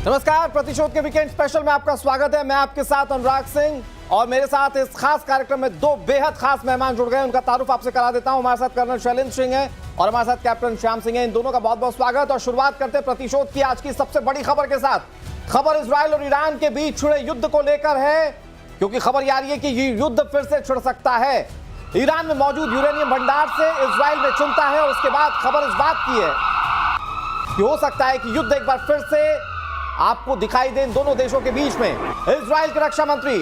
नमस्कार, प्रतिशोध के वीकेंड स्पेशल में आपका स्वागत है। मैं आपके साथ अनुराग सिंह और मेरे साथ इस खास कार्यक्रम में दो बेहद खास मेहमान जुड़ गए। उनका तारुफ आपसे करा देता हूं। हमारे साथ कर्नल शैलेंद्र सिंह हैं और हमारे साथ कैप्टन श्याम सिंह हैं। इन दोनों का बहुत बहुत स्वागत। और शुरुआत करते हैं प्रतिशोध की आज की सबसे बड़ी खबर के साथ। खबर इजराइल और ईरान के बीच छिड़े युद्ध को लेकर है, क्योंकि खबर यह आ रही है कि ये युद्ध फिर से छिड़ सकता है। ईरान में मौजूद यूरेनियम भंडार से इजराइल में चिंता है और उसके बाद खबर इस बात की है कि हो सकता है कि युद्ध एक बार फिर से आपको दिखाई दे इन दोनों देशों के बीच में। इजराइल के रक्षा मंत्री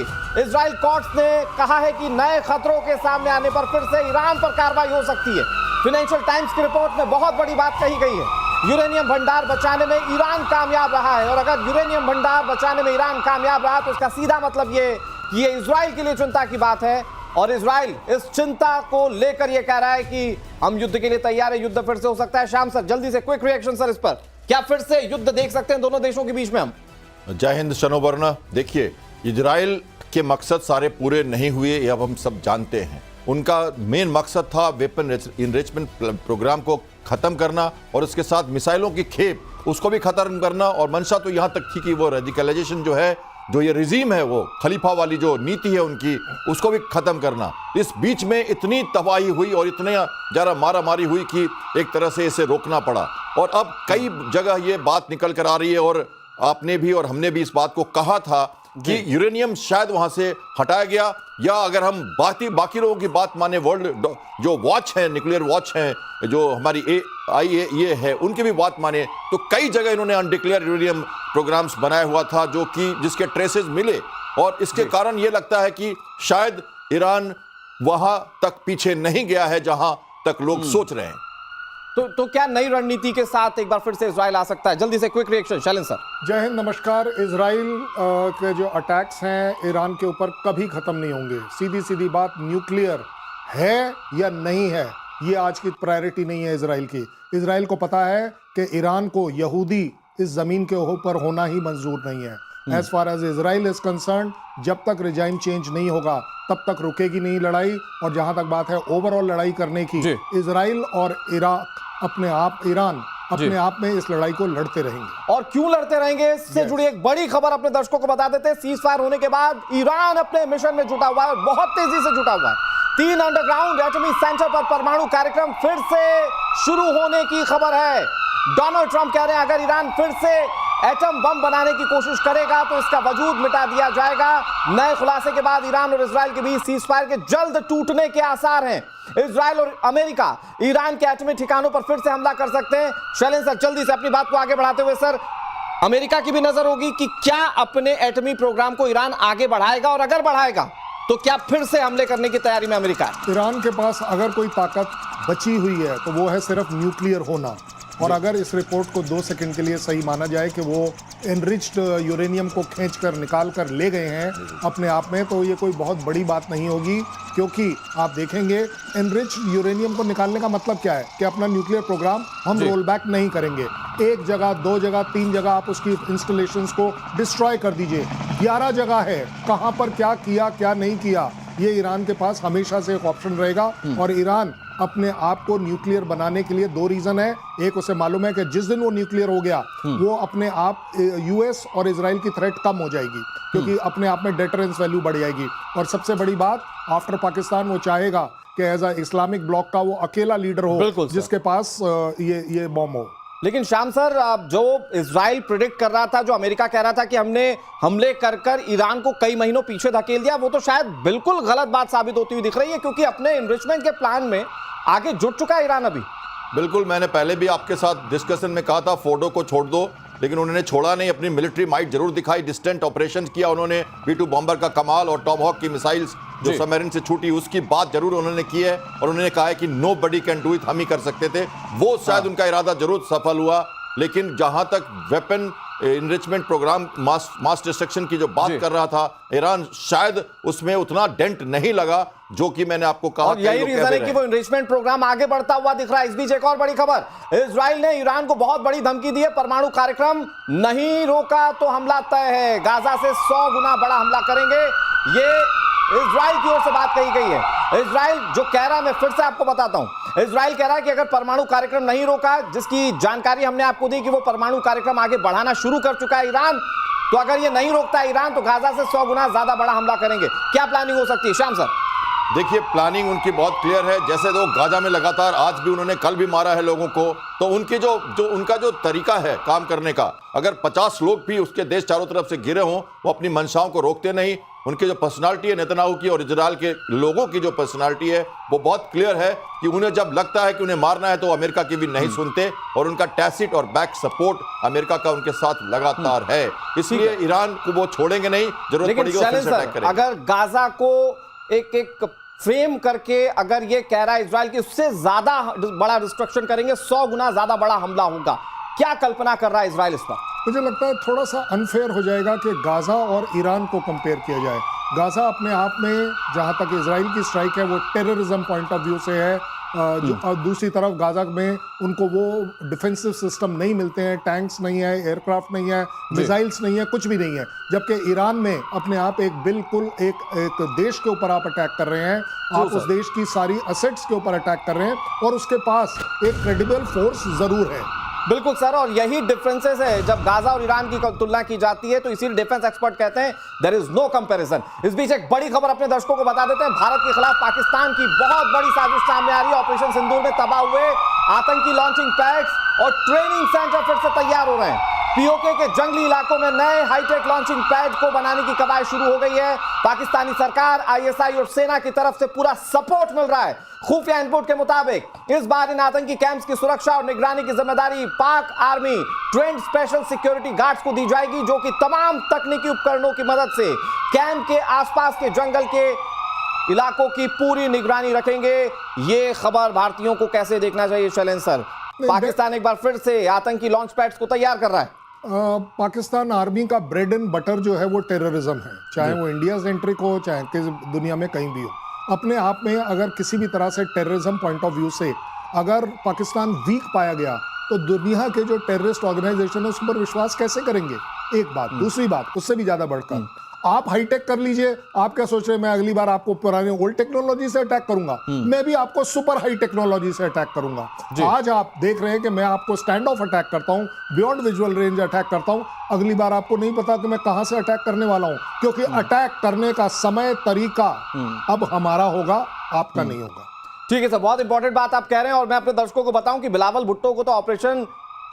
इजराइल कोट्स ने कहा है कि नए खतरों के सामने आने पर फिर से ईरान पर कार्रवाई हो सकती है। फाइनेंशियल टाइम्स की रिपोर्ट में बहुत बड़ी बात कही गई है। यूरेनियम भंडार बचाने में ईरान कामयाब रहा है और अगर यूरेनियम भंडार बचाने में ईरान कामयाब रहा तो इसका सीधा मतलब ये इजराइल के लिए चिंता की बात है। और इजराइल इस चिंता को लेकर यह कह रहा है कि हम युद्ध के लिए तैयार है, युद्ध फिर से हो सकता है। श्याम सर, जल्दी से क्विक रिएक्शन सर इस पर। क्या फिर से युद्ध देख सकते हैं दोनों देशों के बीच में हम? जय हिंद शनोवर्ण। देखिए, इजराइल के मकसद सारे पूरे नहीं हुए, ये अब हम सब जानते हैं। उनका मेन मकसद था वेपन इनरिचमेंट प्रोग्राम को खत्म करना और उसके साथ मिसाइलों की खेप उसको भी खत्म करना। और मंशा तो यहाँ तक थी कि वो रेडिकलाइजेशन जो है, जो ये रिजीम है, वो खलीफा वाली जो नीति है उनकी, उसको भी खत्म करना। इस बीच में इतनी तबाही हुई और इतने ज़्यादा मारामारी हुई कि एक तरह से इसे रोकना पड़ा। और अब कई जगह ये बात निकल कर आ रही है और आपने भी और हमने भी इस बात को कहा था कि यूरेनियम शायद वहां से हटाया गया, या अगर हम बाकी लोगों की बात माने, वर्ल्ड जो वॉच है, न्यूक्लियर वॉच है, जो हमारी IAEA है, उनकी भी बात माने तो कई जगह इन्होंने अनडिक्लेयर यूरेनियम प्रोग्राम्स बनाया हुआ था, जो कि जिसके ट्रेसेस मिले। और इसके कारण ये लगता है कि शायद ईरान वहां तक पीछे नहीं गया है जहां तक लोग सोच रहे हैं। तो क्या नई रणनीति के साथ एक बार फिर से इजराइल आ सकता है? जल्दी से क्विक रिएक्शन शैलेंद्र सर। जय हिंद, नमस्कार। इजराइल के जो अटैक्स हैं ईरान के ऊपर कभी खत्म नहीं होंगे। सीधी सीधी बात, न्यूक्लियर है या नहीं है ये आज की प्रायोरिटी नहीं है इजराइल की। इजराइल को पता है कि ईरान को यहूदी इस जमीन के ऊपर होना ही मंजूर नहीं है। As far as Israel is concerned, जब तक रिजाइम चेंज नहीं होगा तब तक रुकेगी नहीं लड़ाई। और जहां तक बात है ओवरऑल लड़ाई करने की, इजराइल और ईरान अपने आप में इस लड़ाई को लड़ते रहेंगे। और क्यों लड़ते रहेंगे, इससे जुड़ी एक बड़ी खबर अपने दर्शकों को बता देते हैं। सीज फायर होने के बाद ईरान अपने मिशन में जुटा हुआ है, बहुत तेजी से जुटा हुआ है। 3 अंडरग्राउंड एटॉमिक सेंटर पर परमाणु कार्यक्रम फिर से शुरू होने की खबर है। डोनाल्ड ट्रंप कह रहे हैं अगर ईरान फिर से एटम बम बनाने की कोशिश करेगा तो इसका वजूद मिटा दिया जाएगा। नए खुलासे के बाद ईरान और इजराइल के बीच सीज फायर के जल्द टूटने के आसार हैं। इजराइल और अमेरिका ईरान के एटमी ठिकानों पर फिर से हमला कर सकते हैं। शैलेंद्र सर, जल्दी से अपनी बात को आगे बढ़ाते हुए सर, अमेरिका की भी नजर होगी कि क्या अपने एटमी प्रोग्राम को ईरान आगे बढ़ाएगा, और अगर बढ़ाएगा तो क्या फिर से हमले करने की तैयारी में अमेरिका है? ईरान के पास अगर कोई ताकत बची हुई है तो वो है सिर्फ न्यूक्लियर होना। और अगर इस रिपोर्ट को 2 सेकंड के लिए सही माना जाए कि वो एनरिच्ड यूरेनियम को खींचकर निकाल कर ले गए हैं अपने आप में, तो ये कोई बहुत बड़ी बात नहीं होगी। क्योंकि आप देखेंगे एनरिच्ड यूरेनियम को निकालने का मतलब क्या है कि अपना न्यूक्लियर प्रोग्राम हम रोल बैक नहीं करेंगे। 1 जगह, 2 जगह, 3 जगह आप उसकी इंस्टॉलेशंस को डिस्ट्रॉय कर दीजिए। 11 जगह है, कहां पर क्या किया क्या नहीं किया, ये ईरान के पास हमेशा से एक ऑप्शन रहेगा। और ईरान अपने आप को न्यूक्लियर बनाने के लिए 2 रीजन है। एक, उसे मालूम है कि जिस दिन वो न्यूक्लियर हो गया वो अपने आप यूएस और इजराइल की थ्रेट कम हो जाएगी, क्योंकि अपने आप में डेटरेंस वैल्यू बढ़ जाएगी। और सबसे बड़ी बात, आफ्टर पाकिस्तान वो चाहेगा कि एज अ इस्लामिक ब्लॉक का वो अकेला लीडर हो जिसके पास ये बॉम्ब हो। लेकिन श्याम सर, जो इजराइल प्रिडिक्ट कर रहा था, जो अमेरिका कह रहा था कि हमने हमले कर ईरान को कई महीनों पीछे धकेल दिया, वो तो शायद बिल्कुल गलत बात साबित होती हुई दिख रही है, क्योंकि अपने इनरिचमेंट के प्लान में आगे जुट चुका है ईरान अभी। बिल्कुल, मैंने पहले भी आपके साथ डिस्कशन में कहा था फोर्डो को छोड़ दो, लेकिन उन्होंने छोड़ा नहीं। अपनी मिलिट्री माइट जरूर दिखाई, डिस्टेंट ऑपरेशन किया उन्होंने। B-2 बॉम्बर का कमाल और टॉमहॉक की मिसाइल्स जो सबमरीन से छूटी उसकी बात जरूर उन्होंने की है। और उन्होंने कहा है कि nobody can do it, हम ही कर सकते थे। वो शायद उनका इरादा जरूर सफल हुआ। लेकिन जहां तक weapon enrichment program, mass destruction की जो बात कर रहा था ईरान, शायद उसमें उतना डेंट नहीं लगा जो कि मैंने आपको कहा। और यही रीजन है कि वो इनरिचमेंट प्रोग्राम आगे बढ़ता हुआ दिख रहा है। इस बीच एक और बड़ी खबर, इजराइल ने ईरान को बहुत बड़ी धमकी दी है, परमाणु कार्यक्रम नहीं रोका तो हमला तय है। गाजा से 100 गुना बड़ा हमला करेंगे। ये इजराइल की ओर से बात कही गई है। इजराइल जो कह रहा है, मैं फिर से आपको बताता हूं, इजराइल कह रहा है कि अगर परमाणु कार्यक्रम नहीं रोका, जिसकी जानकारी हमने आपको दी कि वो परमाणु कार्यक्रम आगे बढ़ाना शुरू कर चुका है ईरान, तो अगर ये नहीं रोकता ईरान तो गाजा से 100 गुना ज्यादा बड़ा हमला करेंगे। क्या प्लानिंग हो सकती है श्याम सर? देखिए, प्लानिंग उनकी बहुत क्लियर है। जैसे तो गाजा में लगातार आज भी उन्होंने, कल भी मारा है लोगों को, तो उनकी जो उनका जो तरीका है काम करने का, अगर 50 लोग भी उसके देश चारों तरफ से घिरे हों, वो अपनी मंशाओं को रोकते नहीं। उनकी जो पर्सनालिटी है नेतन्याहू की और इजराइल के लोगों की जो पर्सनालिटी है वो बहुत क्लियर है कि उन्हें जब लगता है कि उन्हें मारना है तो अमेरिका की भी नहीं सुनते, और उनका टैसिट और बैक सपोर्ट अमेरिका का उनके साथ लगातार है। इसलिए ईरान को वो छोड़ेंगे नहीं, जरूरत पड़ेगी फिर से अटैक करेंगे। अगर गाजा को एक फ्रेम करके अगर ये कह रहा है इजराइल की उससे ज्यादा बड़ा डिस्ट्रक्शन करेंगे, 100 गुना ज्यादा बड़ा हमला होगा, क्या कल्पना कर रहा है इजराइल इस पर? मुझे लगता है थोड़ा सा अनफेयर हो जाएगा कि गाजा और ईरान को कंपेयर किया जाए। गाजा अपने आप में, जहां तक इजराइल की स्ट्राइक है, वो टेररिज्म पॉइंट ऑफ व्यू से है। जो दूसरी तरफ गाजा में उनको वो डिफेंसिव सिस्टम नहीं मिलते हैं, टैंक्स नहीं है, एयरक्राफ्ट नहीं है, मिसाइल्स नहीं है, कुछ भी नहीं है। जबकि ईरान में अपने आप एक बिल्कुल एक देश के ऊपर आप अटैक कर रहे हैं, आप उस देश की सारी असेट्स के ऊपर अटैक कर रहे हैं, और उसके पास एक क्रेडिबल फोर्स जरूर है। बिल्कुल सर, और यही डिफरेंसेस है जब गाजा और ईरान की तुलना की जाती है, तो इसीलिए डिफेंस एक्सपर्ट कहते हैं देयर इज नो कंपैरिजन। इस बीच एक बड़ी खबर अपने दर्शकों को बता देते हैं। भारत के खिलाफ पाकिस्तान की बहुत बड़ी साजिश सामने आ रही है। ऑपरेशन सिंदूर में तबाह हुए आतंकी लॉन्चिंग पैड्स और ट्रेनिंग सेंटर फिर से तैयार हो रहे हैं। पीओके के जंगली इलाकों में नए हाईटेक लॉन्चिंग पैड को बनाने की कवायद शुरू हो गई है। पाकिस्तानी सरकार, आईएसआई और सेना की तरफ से पूरा सपोर्ट मिल रहा है। खुफिया इनपुट के मुताबिक इस बार इन आतंकी कैंप्स की सुरक्षा और निगरानी की जिम्मेदारी पाक army trend special security guards को दी जाएगी, जो कि तमाम तकनीकी उपकरणों की मदद से कैंप के आसपास के जंगल के इलाकों की पूरी निगरानी रखेंगे। ये खबर भारतीयों को कैसे देखना चाहिए शैलेंद्र सर? पाकिस्तान एक बार फिर से आतंकी लॉन्च पैड्स को तैयार कर रहा है। पाकिस्तान आर्मी का ब्रेड एंड बटर जो है वो टेररिज्म है, चाहे वो इंडिया सेंट्रिक हो, चाहे किस दुनिया में कहीं भी हो। अपने आप में अगर किसी भी तरह से टेररिज्म पॉइंट ऑफ व्यू से अगर पाकिस्तान वीक पाया गया तो दुनिया के जो टेररिस्ट ऑर्गेनाइजेशन है उस पर विश्वास कैसे करेंगे? एक बात। दूसरी बात, उससे भी ज्यादा बढ़कर, आप हाईटेक कर लीजिए। आप क्या सोच रहे हैं मैं अगली बार आपको पुराने ओल्ड टेक्नोलॉजी से अटैक करूंगा? मैं भी आपको सुपर हाई टेक्नोलॉजी से अटैक करूंगा। आज आप देख रहे हैं कि मैं आपको स्टैंड ऑफ अटैक करता हूं, बियॉन्ड विजुअल रेंज अटैक करता हूं। अगली बार आपको नहीं पता कि मैं कहां से अटैक करने वाला हूं, क्योंकि अटैक करने का समय, तरीका अब हमारा होगा, आपका नहीं होगा। ठीक है सर, बहुत इंपॉर्टेंट बात आप कह रहे हैं। और मैं अपने दर्शकों को बताऊं कि बिलावल भुट्टो को तो ऑपरेशन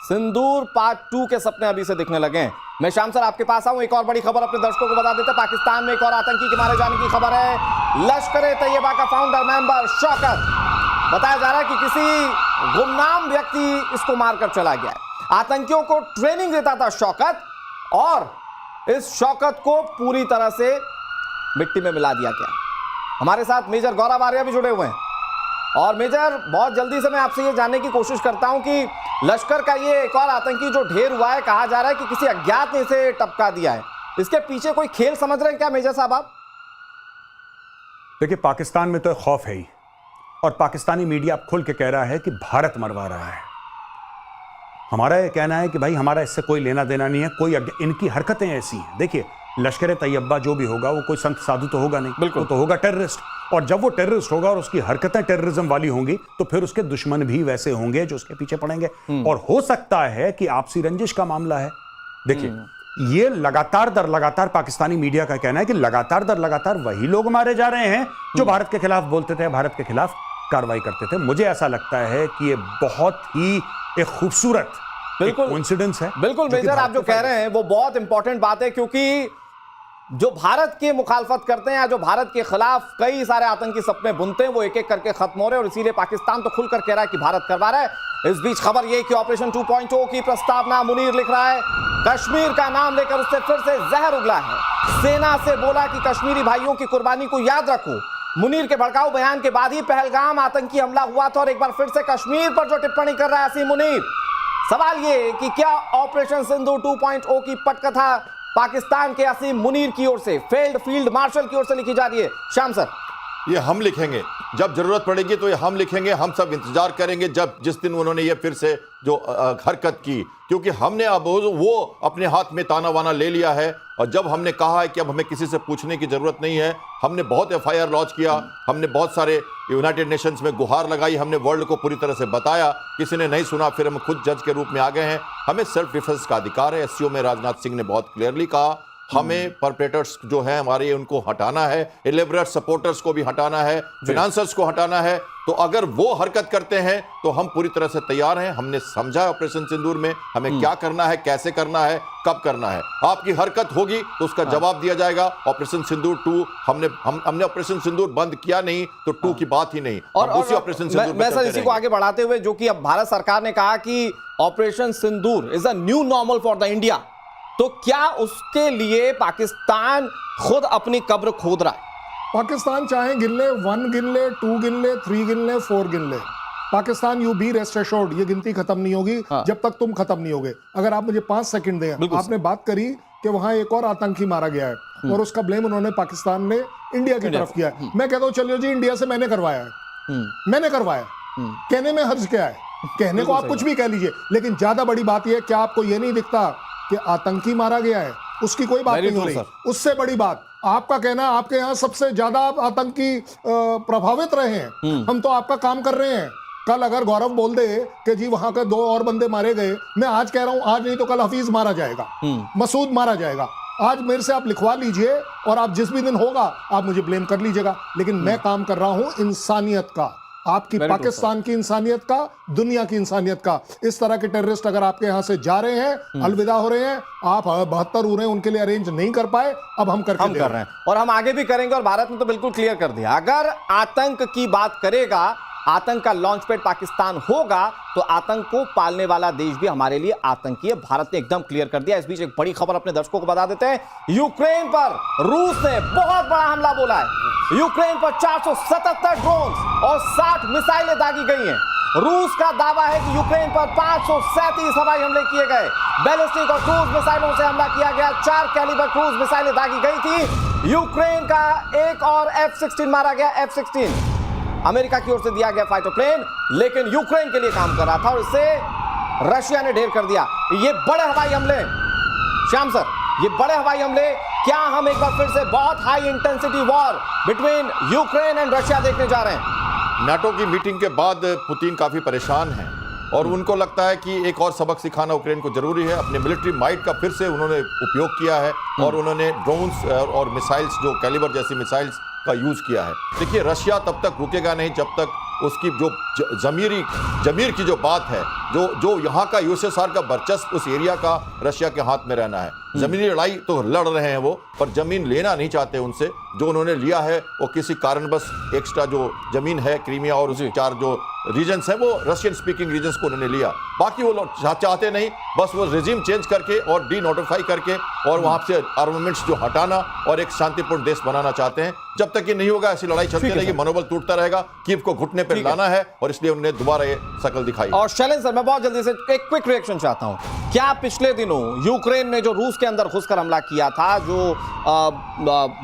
सिंदूर पार्ट 2 के सपने अभी से दिखने लगे हैं। मैं श्याम सर आपके पास आऊं, एक और बड़ी खबर अपने दर्शकों को बता देते हैं। पाकिस्तान में एक और आतंकी के मारे जाने की खबर है। लश्कर ए तैयबा का फाउंडर मेंबर शौकत, बताया जा रहा है कि किसी गुमनाम व्यक्ति इसको मारकर चला गया है। आतंकियों को ट्रेनिंग देता था शौकत, और इस शौकत को पूरी तरह से मिट्टी में मिला दिया गया। हमारे साथ मेजर गौरव आर्या भी जुड़े हुए हैं। और मेजर, बहुत जल्दी से मैं आपसे ये जानने की कोशिश करता हूं कि लश्कर का ये एक और आतंकी जो ढेर हुआ है, कहा जा रहा है कि किसी अज्ञात ने इसे टपका दिया है, इसके पीछे कोई खेल समझ रहे हैं क्या मेजर साहब आप? देखिए, पाकिस्तान में तो खौफ है ही, और पाकिस्तानी मीडिया अब खुल के कह रहा है कि भारत मरवा रहा है। हमारा ये कहना है कि भाई हमारा इससे कोई लेना देना नहीं है, कोई इनकी हरकतें ऐसी हैं। देखिए, लश्कर ए तैयबा जो भी होगा वो कोई संत साधु तो होगा नहीं, बिल्कुल, वो तो होगा टेररिस्ट। और जब वो टेररिस्ट होगा और उसकी हरकतें टेररिज्म वाली होंगी तो फिर उसके दुश्मन भी वैसे होंगे जो उसके पीछे पड़ेंगे। और हो सकता है कि आपसी रंजिश का मामला है। देखिए, ये लगातार दर लगातार पाकिस्तानी मीडिया का कहना है कि लगातार दर लगातार वही लोग मारे जा रहे हैं जो भारत के खिलाफ बोलते थे, भारत के खिलाफ कार्रवाई करते थे। मुझे ऐसा लगता है कि ये बहुत ही एक खूबसूरत कोइंसिडेंस है। बिल्कुल मेजर, आप जो कह रहे हैं वो बहुत इंपॉर्टेंट बात है, क्योंकि जो भारत की मुखालफत करते हैं या जो भारत के खिलाफ कई सारे आतंकी सपने बुनते हैं, वो एक एक करके खत्म हो रहे हैं। और इसीलिए पाकिस्तान तो खुलकर कह रहा है कि भारत करवा रहा है। इस बीच खबर यह कि ऑपरेशन 2.0 की प्रस्तावना, मुनीर लिख रहा है, कश्मीर का नाम लेकर उससे फिर से जहर उगला है। सेना से बोला कि कश्मीरी भाइयों की कुर्बानी को याद रखो। मुनीर के भड़काऊ बयान के बाद ही पहलगाम आतंकी हमला हुआ था, और एक बार फिर से कश्मीर पर जो टिप्पणी कर रहा है असीम मुनीर। सवाल ये कि क्या ऑपरेशन सिंधु 2.0 की पटकथा पाकिस्तान के असीम मुनीर की ओर से, फेल्ड फील्ड मार्शल की ओर से लिखी जा रही है? श्याम सर। ये हम लिखेंगे, जब जरूरत पड़ेगी तो ये हम लिखेंगे, हम सब इंतजार करेंगे जब जिस दिन उन्होंने ये फिर से जो हरकत की, क्योंकि हमने अब वो अपने हाथ में ताना वाना ले लिया है। और जब हमने कहा है कि अब हमें किसी से पूछने की जरूरत नहीं है, हमने बहुत एफआईआर लॉन्च किया, हमने बहुत सारे यूनाइटेड नेशंस में गुहार लगाई, हमने वर्ल्ड को पूरी तरह से बताया, किसी ने नहीं सुना, फिर हम खुद जज के रूप में आ गए हैं। हमें सेल्फ डिफेंस का अधिकार है। एससीओ में राजनाथ सिंह ने बहुत क्लियरली कहा हमें परपेटर्स जो हैं हमारे उनको हटाना है, एलिबरेट सपोर्टर्स को भी हटाना है, फिनांसर्स को हटाना है। तो अगर वो हरकत करते हैं तो हम पूरी तरह से तैयार हैं। हमने समझा है ऑपरेशन सिंदूर में हमें क्या करना है, कैसे करना है, कब करना है। आपकी हरकत होगी तो उसका जवाब दिया जाएगा। ऑपरेशन सिंदूर 2 हमने ऑपरेशन सिंदूर बंद किया नहीं तो 2 की बात ही नहीं। और उसी ऑपरेशन सिंदूर मैं सर इसी को आगे बढ़ाते हुए, जो कि अब भारत सरकार ने कहा कि operation Sindoor is a new normal for the India, तो क्या उसके लिए पाकिस्तान खुद अपनी कब्र खोद रहा है? पाकिस्तान चाहे गिन ले, 1 गिन ले, 2 गिन ले, 3 गिन ले, 4 गिन ले, Pakistan you be rest assured, ये गिनती खत्म नहीं होगी जब तक तुम खत्म नहीं होगे। अगर आप मुझे 5 सेकंड दें, आपने बात करी कि वहां एक और आतंकी मारा गया है और उसका ब्लेम उन्होंने पाकिस्तान ने इंडिया की तरफ किया है। मैं कहता हूं चलिए जी, इंडिया से मैंने करवाया है, मैंने करवाया, कहने में हर्ज क्या है, कहने को आप कुछ भी कह लीजिए, लेकिन ज्यादा बड़ी बात यह, क्या आपको यह नहीं दिखता कि आतंकी मारा गया है, उसकी कोई बात नहीं हो रही। उससे बड़ी बात आपका कहना, आपके यहां सबसे ज्यादा आतंकी प्रभावित रहे हैं, हम तो आपका काम कर रहे हैं। कल अगर गौरव बोल दे कि जी वहां के 2 और बंदे मारे गए, मैं आज कह रहा हूं, आज नहीं तो कल हफीज मारा जाएगा, मसूद मारा जाएगा। आज मेरे से आप लिखवा लीजिए और आप जिस भी दिन होगा आप मुझे ब्लेम कर लीजिएगा, लेकिन मैं काम कर रहा हूं इंसानियत का, आपकी पाकिस्तान की इंसानियत का, दुनिया की इंसानियत का। इस तरह के टेररिस्ट अगर आपके यहां से जा रहे हैं, अलविदा हो रहे हैं, आप 72 हो रहे हैं, उनके लिए अरेंज नहीं कर पाए, अब हम कर रहे हैं और हम आगे भी करेंगे। और भारत ने तो बिल्कुल क्लियर कर दिया, अगर आतंक की बात करेगा, आतंक का लॉन्च पैड पाकिस्तान होगा, तो आतंक को पालने वाला देश भी हमारे लिए आतंकी है। भारत ने एकदम क्लियर कर दिया। इस बीच एक बड़ी खबर अपने दर्शकों को बता देते हैं। यूक्रेन पर रूस ने बहुत बड़ा हमला बोला है। यूक्रेन पर 477 ड्रोन और 60 मिसाइलें दागी गई हैं। रूस का दावा है कि यूक्रेन पर 537 हवाई हमले किए गए, बैलिस्टिक और क्रूज मिसाइलों से हमला किया गया। 4 कैलिबर क्रूज मिसाइलें दागी गई थी। यूक्रेन का एक और F-16 मारा गया। F-16 अमेरिका की ओर से दिया गया फाइटर प्लेन, लेकिन यूक्रेन के लिए काम कर रहा था और इसे रशिया ने ढेर कर दिया। ये बड़े हवाई हमले, श्याम सर, ये बड़े हवाई हमले, क्या हम एक बार फिर से बहुत high intensity war between Ukraine and Russia देखने जा रहे हैं? नाटो की मीटिंग के बाद पुतिन काफी परेशान हैं और उनको लगता है कि एक और सबक सिखाना यूक्रेन को जरूरी है। अपने मिलिट्री माइट का फिर से उन्होंने उपयोग किया है और उन्होंने ड्रोन्स और मिसाइल्स, जो कैलिबर जैसी मिसाइल्स का यूज किया है। देखिए, रशिया तब तक रुकेगा नहीं जब तक उसकी जो जमीर की जो बात है, जो यहाँ का यूएसएसआर का वर्चस्व उस एरिया का रशिया के हाथ में रहना है। जमीनी लड़ाई तो लड़ रहे हैं वो, पर जमीन लेना नहीं चाहते उनसे। जो उन्होंने लिया है वो किसी कारणवश एक्स्ट्रा जो जमीन है क्रीमिया और उसके 4 जो रीजन्स हैं, वो रशियन स्पीकिंग रीजन्स को उन्होंने लिया। बाकी वो लोग चाहते नहीं, बस वो रेजिम चेंज करके और डी नोटिफाई करके और वहां से आर्मामेंट्स जो हटाना और एक शांतिपूर्ण देश बनाना चाहते हैं। जब तक ये नहीं होगा ऐसी लड़ाई चलती रहेगी, मनोबल टूटता रहेगा। कीव को घुटने पर लाना है और इसलिए उन्होंने दोबारा ये शकल दिखाई। और शैलेंद्र सर, मैं बहुत जल्दी से एक क्विक रिएक्शन चाहता हूं। क्या पिछले दिनों यूक्रेन ने जो रूस के अंदर घुसकर हमला किया था, जो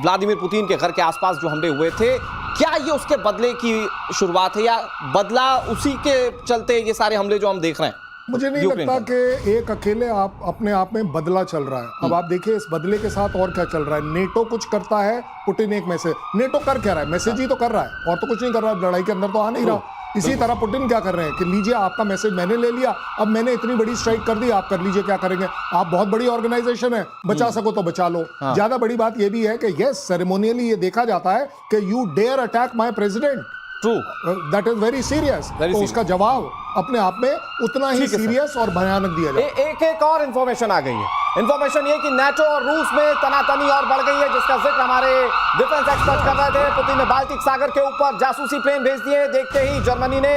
व्लादिमीर पुतिन के घर के आसपास जो हमले हुए थे, क्या ये उसके बदले की शुरुआत है या बदला उसी के चलते ये सारे हमले जो हम देख रहे हैं? मुझे नहीं लगता कि एक अकेले आप अपने आप में बदला चल रहा है। अब आप देखिए इस बदले के साथ और क्या चल रहा है। नेटो कुछ करता है, पुतिन एक मैसेज, नेटो कर क्या रहा है? मैसेज ही तो कर रहा है और तो कुछ नहीं कर रहा है, लड़ाई के अंदर तो आ नहीं रहा। इसी तरह पुतिन क्या कर रहे हैं कि लीजिए आपका मैसेज मैंने ले लिया, अब मैंने इतनी बड़ी स्ट्राइक कर दी, आप कर लीजिए क्या करेंगे। आप बहुत बड़ी ऑर्गेनाइजेशन है, बचा सको तो बचा लो। ज्यादा बड़ी बात यह भी है कि यस, सेरेमोनियली ये देखा जाता है कि you dare attack my president, true, that is very serious. तो उसका जवाब अपने आप में उतना ही सीरियस और भयानक दिया जाए। एक और इंफॉर्मेशन आ गई है। इंफॉर्मेशन ये कि नाटो और रूस में तनातनी और बढ़ गई है, जिसका जिक्र हमारे डिफेंस एक्सपर्ट कर रहे थे। पुतिन ने बाल्टिक सागर के ऊपर जासूसी प्लेन भेज दिए। देखते ही जर्मनी ने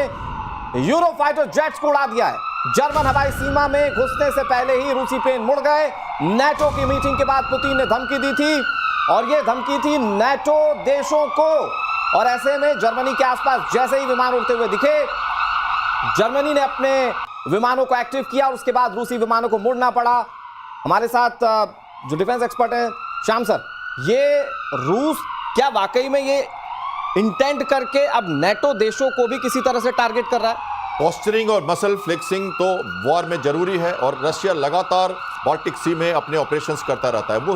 यूरोफाइटर जेट्स को उड़ा दिया है। जर्मन हवाई सीमा में घुसने से पहले ही रूसी प्लेन मुड़ गए। नाटो की मीटिंग के बाद पुतिन ने धमकी दी थी और यह धमकी थी नाटो देशों को। और ऐसे में जर्मनी के आसपास जैसे ही विमान उड़ते हुए दिखे, जर्मनी ने अपने विमानों को एक्टिव किया और उसके बाद रूसी विमानों को मुड़ना पड़ा। हमारे साथ जो डिफेंस एक्सपर्ट हैं श्याम सर, ये रूस क्या वाकई में ये इंटेंट करके अब नेटो देशों को भी किसी तरह से टारगेट कर रहा है? पोस्चरिंग और मसल फ्लेक्सिंग तो वॉर में जरूरी है, और रशिया लगातार बाल्टिक सी में अपने ऑपरेशंस करता रहता है। वो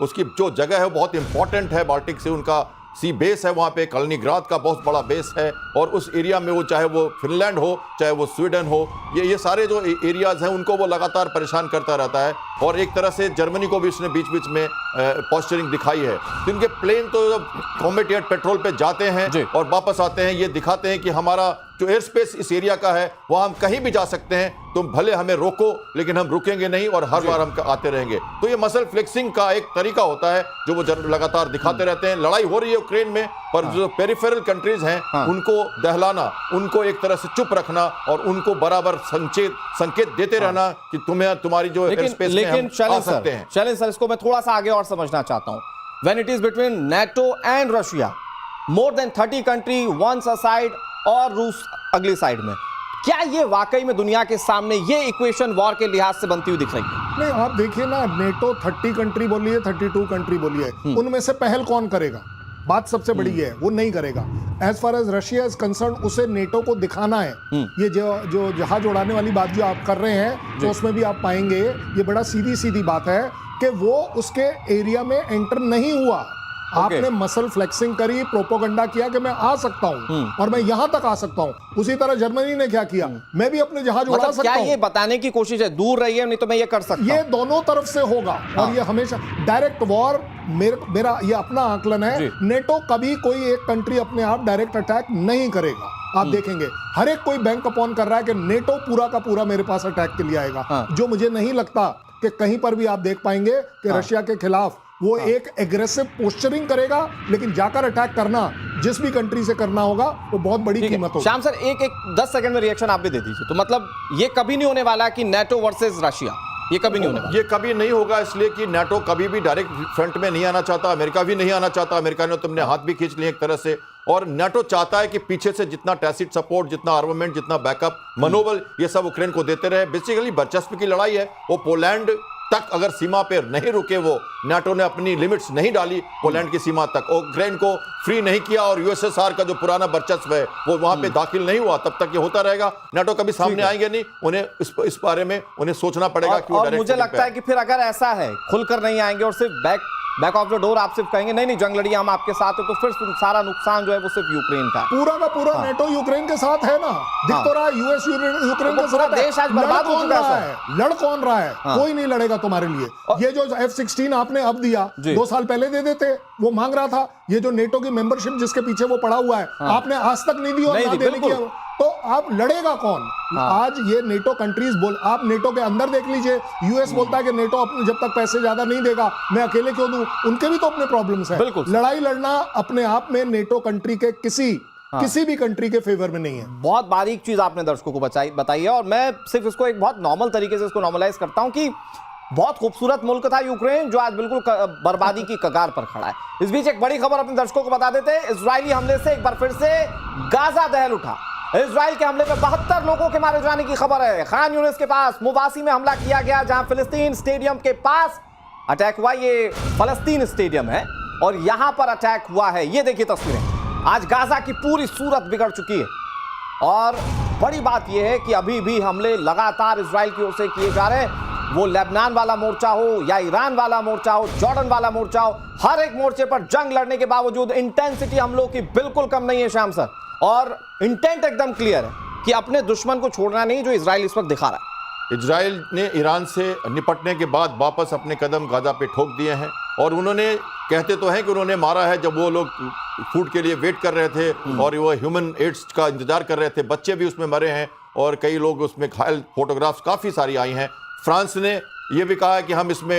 उसकी जो जगह है वो बहुत इंपॉर्टेंट है। बाल्टिक सी उनका सी बेस है, वहाँ पे कलिनिंग्राड का बहुत बड़ा बेस है, और उस एरिया में वो चाहे वो फिनलैंड हो चाहे वो स्वीडन हो, ये सारे जो एरियाज हैं उनको वो लगातार परेशान करता रहता है। और एक तरह से जर्मनी को भी उसने बीच बीच में पोस्चरिंग दिखाई है। तो इनके प्लेन तो जब कॉम्बैट एयर पेट्रोल पे जाते हैं और वापस आते हैं, ये दिखाते हैं कि हमारा जो एयर स्पेस इस एरिया का है वहाँ हम कहीं भी जा सकते हैं, तुम भले हमें रोको लेकिन हम रुकेंगे नहीं, और हर बार हम आते रहेंगे। तो ये मसल फ्लेक्सिंग का एक तरीका होता है जो वो लगातार दिखाते रहते हैं। लड़ाई हो रही है यूक्रेन में, पर जो पेरिफेरल कंट्रीज हैं उनको दहलाना, उनको एक तरह से चुप रखना, और उनको बराबर संकेत देते रहना कि तुम्हारी जो एयर स्पेस में हम आ सकते हैं। चलें सर, इसको मैं थोड़ा सा आगे और समझना चाहता हूं। When it is between NATO and Russia, more than 30 country once a side और रूस अगली साइड में, क्या ये वाकई में दुनिया के सामने ये इक्वेशन वॉर के लिहाज से बनती हुई दिख रही है? नहीं, आप देखिए ना, नेटो 30 कंट्री बोली है, 32 कंट्री बोली है, उनमें से पहल कौन करेगा? बात सबसे बड़ी है, वो नहीं करेगा। As far as Russia is concerned, उसे नेटो को दिखाना है। ये जो जहाज उड़ाने वाली बात जो आप कर रहे हैं, तो उसमें भी आप पाएंगे ये बड़ा सीधी बात है कि वो उसके एरिया में एंटर नहीं हुआ। आपने मसल फ्लेक्सिंग करी, प्रोपोगंडा किया कि मैं आ सकता हूं और मैं यहां तक आ सकता हूं। उसी तरह जर्मनी ने क्या किया, मैं भी अपने जहाज उड़ा सकता हूं। क्या ये बताने की कोशिश है दूर रहिए, नहीं तो मैं ये कर सकता हूं? ये दोनों तरफ से होगा। और ये हमेशा डायरेक्ट वॉर, मेरा ये अपना आकलन है, नेटो कभी कोई एक कंट्री अपने आप डायरेक्ट अटैक नहीं करेगा। आप देखेंगे हर एक कोई बैंक अपॉन कर रहा है कि नेटो पूरा का पूरा मेरे पास अटैक के लिए आएगा, जो मुझे नहीं लगता कि कहीं पर भी आप देख पाएंगे कि रशिया के खिलाफ वो एक एग्रेसिव पोस्चरिंग करेगा, लेकिन जाकर अटैक करना जिस भी कंट्री से करना होगा वो बहुत बड़ी कीमत होगी। श्याम सर, एक 10 सेकंड में रिएक्शन आप भी दे दीजिए। तो मतलब ये कभी नहीं होने वाला कि नेटो वर्सेस रशिया, ये कभी नहीं होने वाला? ये कभी नहीं होगा, इसलिए कि नाटो कभी भी डायरेक्ट फ्रंट में नहीं आना चाहता, अमेरिका भी नहीं आना चाहता। अमेरिका ने तुमने हाथ भी खींच लिए एक तरह से, और नाटो चाहता है कि पीछे से जितना टैसिट सपोर्ट, जितना आर्मामेंट, जितना बैकअप, मनोबल, ये सब यूक्रेन को देते रहे। बेसिकली वर्चस्व की लड़ाई है। वो पोलैंड तक अगर सीमा पे नहीं रुके, वो नाटो ने अपनी लिमिट्स नहीं डाली पोलैंड की सीमा तक, और यूक्रेन को फ्री नहीं किया, और यूएसएसआर का जो पुराना वर्चस्व है वो वहां पे दाखिल नहीं हुआ, तब तक ये होता रहेगा। नाटो कभी सामने आएंगे नहीं, उन्हें इस बारे में उन्हें सोचना पड़ेगा कि और मुझे लगता है कि फिर अगर ऐसा है खुलकर नहीं आएंगे और सिर्फ बैक ऑफ द डोर आप सिर्फ कहेंगे नहीं जंग लड़ी हम आपके साथ है, तो फिर सारा नुकसान जो है वो सिर्फ यूक्रेन का है। पूरा का पूरा नेटो यूक्रेन के साथ है ना, दिख तो रहा है यूएस यूक्रेन के साथ है। देश आज बर्बाद हो चुका है। लड़ कौन रहा है? कोई नहीं लड़ेगा तुम्हारे लिए। ये जो F-16 आपने अब दिया, 2 साल पहले दे देते, वो मांग रहा था। ये जो नेटो की मेंबरशिप जिसके पीछे वो पड़ा हुआ है, आपने आज तक नहीं दी और ना देने की, तो आप लड़ेगा कौन? आज ये नेटो कंट्रीज आप नेटो के अंदर देख लीजिए, यूएस बोलता है कि नेटो अपने जब तक पैसे ज्यादा नहीं देगा मैं अकेले क्यों दूं? उनके भी तो अपने प्रॉब्लम्स हैं। लड़ाई लड़ना अपने आप में नेटो कंट्री के किसी भी कंट्री के फेवर में नहीं है। बहुत बारीक चीज आपने दर्शकों को बताई है, और मैं सिर्फ इसको एक बहुत नॉर्मल तरीके से इसको नॉर्मलाइज करता हूं कि बहुत खूबसूरत मुल्क था यूक्रेन, जो आज बिल्कुल बर्बादी की कगार पर खड़ा है। इस बीच एक बड़ी खबर अपने दर्शकों को बता देते हैं। इजरायली हमले से एक बार फिर से गाजा दहल उठा। इजराइल के हमले में 72 लोगों के मारे जाने की खबर है। खान यूनिस के पास मुवासी में हमला किया गया, जहां फिलिस्तीन स्टेडियम के पास अटैक हुआ। ये फलस्तीन स्टेडियम है और यहां पर अटैक हुआ है। ये देखिए तस्वीरें। आज गाजा की पूरी सूरत बिगड़ चुकी है, और बड़ी बात यह है कि अभी भी हमले लगातार इजराइल की ओर से किए जा रहे हैं। वो लेबनान वाला मोर्चा हो या ईरान वाला मोर्चा हो, जॉर्डन वाला मोर्चा हो, हर एक मोर्चे पर जंग लड़ने के बावजूद इंटेंसिटी हमलों की बिल्कुल कम नहीं है श्याम सर, और इंटेंट एकदम क्लियर है कि अपने दुश्मन को छोड़ना नहीं, जो इजराइल इस वक्त दिखा रहा है। इजराइल ने ईरान से निपटने के बाद वापस अपने कदम गाजा पे ठोक दिए हैं, और उन्होंने कहते तो हैं कि उन्होंने मारा है जब वो लोग फूड के लिए वेट कर रहे थे और वो ह्यूमन एड्स का इंतजार कर रहे थे। बच्चे भी उसमें मरे हैं और कई लोग उसमें घायल, फोटोग्राफ्स काफ़ी सारी आई हैं। फ्रांस ने ये भी कहा है कि हम इसमें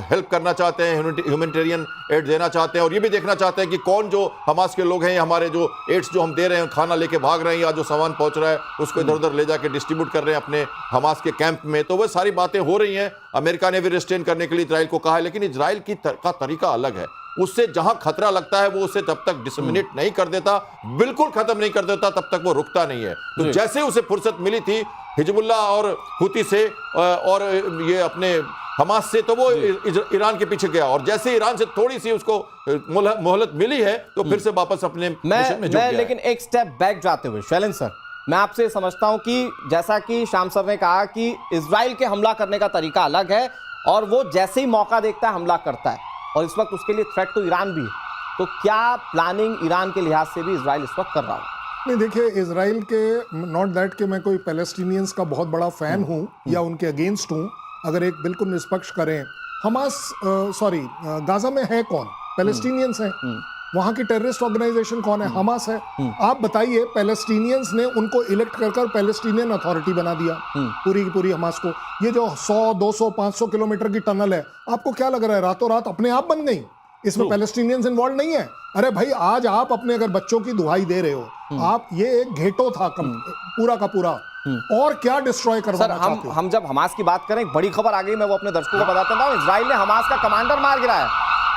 हेल्प करना चाहते हैं, ह्यूमैनिटेरियन एड देना चाहते हैं, और ये भी देखना चाहते हैं कि कौन जो हमास के लोग हैं, हमारे जो एड्स जो हम दे रहे हैं, खाना लेके भाग रहे हैं या जो सामान पहुंच रहा है उसको इधर उधर ले जाके डिस्ट्रीब्यूट कर रहे हैं अपने हमास के कैंप में। तो वो सारी बातें हो रही हैं। अमेरिका ने भी रिस्ट्रेन करने के लिए इजराइल को कहा है, लेकिन इजराइल का तरीका अलग है। उससे जहां खतरा लगता है वो उसे तब तक डिसमिनेट नहीं कर देता, बिल्कुल खत्म नहीं कर देता, तब तक वो रुकता नहीं है। तो जैसे उसे फुर्सत मिली थी हिजबुल्लाह और हुती से और ये अपने हमास से, तो वो ईरान के पीछे गया, और जैसे ईरान से थोड़ी सी उसको मोहलत मिली है तो फिर से वापस अपने मिशन में जुट गया है। लेकिन एक स्टेप बैक जाते हुए शैलेंद्र सर, मैं आपसे समझता हूं कि जैसा कि श्याम सर ने कहा कि इजराइल के हमला करने का तरीका अलग है और वो जैसे ही मौका देखता है हमला करता है, और इस वक्त उसके लिए थ्रेट तो ईरान भी है, तो क्या प्लानिंग ईरान के लिहाज से भी इजराइल इस वक्त कर रहा है? नहीं, देखिए, इजराइल के, नॉट दैट कि मैं कोई पैलेस्टीनियंस का बहुत बड़ा फैन हूं या उनके अगेंस्ट हूं, अगर एक बिल्कुल निष्पक्ष करें, हमास गाजा में है कौन? पैलेस्टीनियंस हैं। वहां की टेररिस्ट ऑर्गेनाइजेशन कौन है? हमास है। आप बताइए, पैलेस्टीनियंस ने उनको इलेक्ट कर पैलेस्टीनियन अथॉरिटी बना दिया पूरी की पूरी हमास को। ये जो 100, 200, 500 किलोमीटर की टनल है, आपको क्या लग रहा है रातों रात अपने आप बन गई? इसमें पैलेस्टीनियंस इन्वॉल्व नहीं है। अरे भाई, आज आप अपने अगर बच्चों की दुहाई दे रहे हो, आप, ये एक घेटो था पूरा का पूरा, और क्या डिस्ट्रॉय करवाना चाहते हो? हम जब हमास की बात करें, बड़ी खबर आ गई, मैं वो अपने दर्शकों को बताता हूं, इजराइल ने हमास का कमांडर मार गिराया।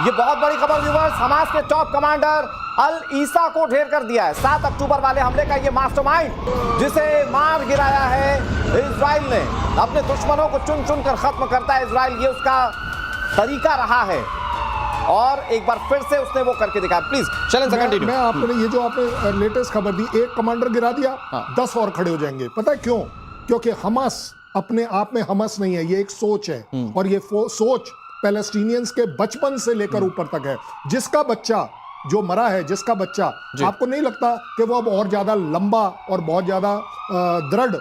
ये बहुत बड़ी खबर व्यूअर्स, हमास के टॉप कमांडर अल ईसा को ढेर कर दिया है। 7 अक्टूबर वाले हमले का ये मास्टरमाइंड जिसे मार गिराया है इजराइल ने, अपने दुश्मनों को चुन चुन कर खत्म करता है इजराइल, ये उसका तरीका रहा है, और एक बार फिर से उसने वो करके दिखाया। Please Shailendra continue. मैं आपने ये जो आपने लेटेस्ट खबर दी, एक कमांडर गिरा दिया, 10 और खड़े हो जाएंगे। पता है क्यों? क्योंकि हमास अपने आप में हमास नहीं है, ये एक सोच है, और ये सोच पैलेस्टीनियंस के बचपन से लेकर ऊपर तक है। जिसका बच्चा जो मरा है, जिसका बच्चा, आपको नहीं लगता कि वो अब और ज्यादा लंबा और बहुत ज्यादा दृढ़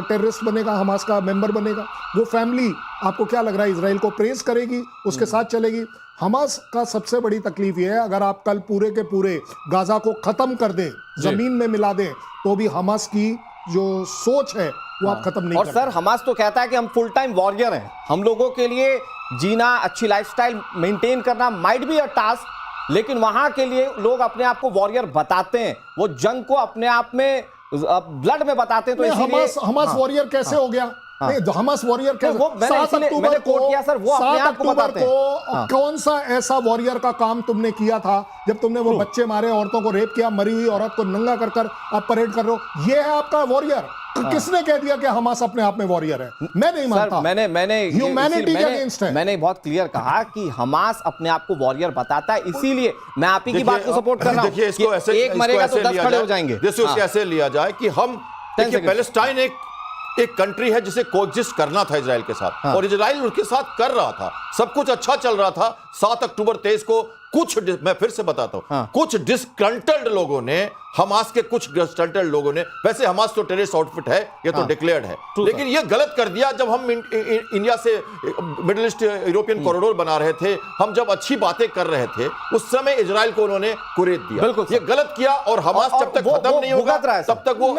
टेररिस्ट बनेगा, हमास का मेंबर बनेगा? वो फैमिली, आपको क्या लग रहा है, इजराइल को प्रेज करेगी, उसके साथ चलेगी? हमास का सबसे बड़ी तकलीफ यह है, अगर आप कल पूरे के पूरे गाजा को खत्म कर दें, जमीन में मिला दें, तो भी हमास की जो सोच है वो आप खत्म नहीं और कर सर, हमास तो कहता है कि हम फुल टाइम वॉरियर हैं, हम लोगों के लिए जीना, अच्छी लाइफस्टाइल मेंटेन करना माइट बी अ टास्क, लेकिन वहां के लिए लोग अपने आप को वॉरियर बताते हैं, वो जंग को अपने आप में ब्लड में बताते हैं। तो इसीलिए हमास वॉरियर कैसे हो गया? नहीं, हमास वॉरियर कैसे? 7 अक्टूबर को, सर, वो अपने आप को बताते हैं। कौन सा ऐसा वॉरियर का काम तुमने किया था जब तुमने वो बच्चे मारे, औरतों को रेप किया, मरी हुई औरत को नंगा कर आप परेड कर रहे हो? ये है आपका वॉरियर? किसने कह दिया कि हमास अपने आप में वॉरियर है? मैं नहीं मानता। मैंने ह्यूमैनिटी के अगेंस्ट है। मैंने बहुत क्लियर कहा कि हमास अपने आप को वॉरियर बताता है, इसीलिए मैं आप ही की बात को सपोर्ट कर रहा हूं। देखिए, इसको ऐसे, एक मरेगा तो 10 खड़े हो जाएंगे। जैसे कैसे लिया जाए कि हम, देखिए, पैलेस्टाइन एक कंट्री है जिसे कोएग्जिस्ट करना था इजराइल के साथ, और इजराइल उसके साथ कर रहा था, सब कुछ अच्छा चल रहा था। 7 अक्टूबर 23 को कुछ, मैं फिर से बताता हूं, कुछ डिस्कंटल्ड लोगों ने, हमास के कुछ डिस्कंटल्ड लोगों ने, वैसे हमास तो टेररिस्ट आउटफिट है, ये तो डिक्लेयर्ड है, लेकिन ये गलत कर दिया जब हम इंडिया से मिडिल ईस्ट यूरोपियन कॉरिडोर बना रहे थे, हम जब अच्छी बातें कर रहे थे, उस समय इजराइल को उन्होंने कुरेद दिया। ये गलत किया, और हमास जब तक खत्म नहीं होगा तब तक वो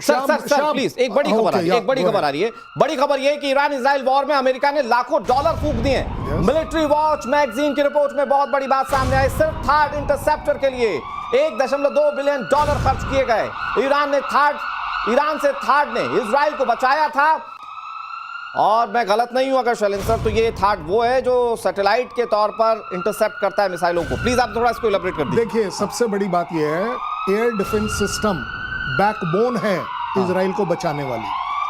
सर प्लीज, एक बड़ी खबर आ रही है, एक बड़ी खबर आ रही है। बड़ी खबर यह है कि ईरान इजराइल वॉर में अमेरिका ने लाखों डॉलर फूंक दिए। मिलिट्री वॉच मैगजीन की रिपोर्ट में बहुत बड़ी बात सामने आई, सिर्फ थर्ड इंटरसेप्टर के लिए $1.2 बिलियन खर्च किए गए। ईरान से थर्ड ने इजराइल को बचाया था, और मैं गलत नहीं हूं अगर शैलेंद्र सर, तो ये थर्ड वो है जो सैटेलाइट के तौर पर इंटरसेप्ट करता है मिसाइलों को। प्लीज आप थोड़ा इसको इलैबोरेट कर दीजिए। देखिए, सबसे बड़ी बात यह है, एयर डिफेंस सिस्टम बैकबोन है इजराइल को बचाने वाली।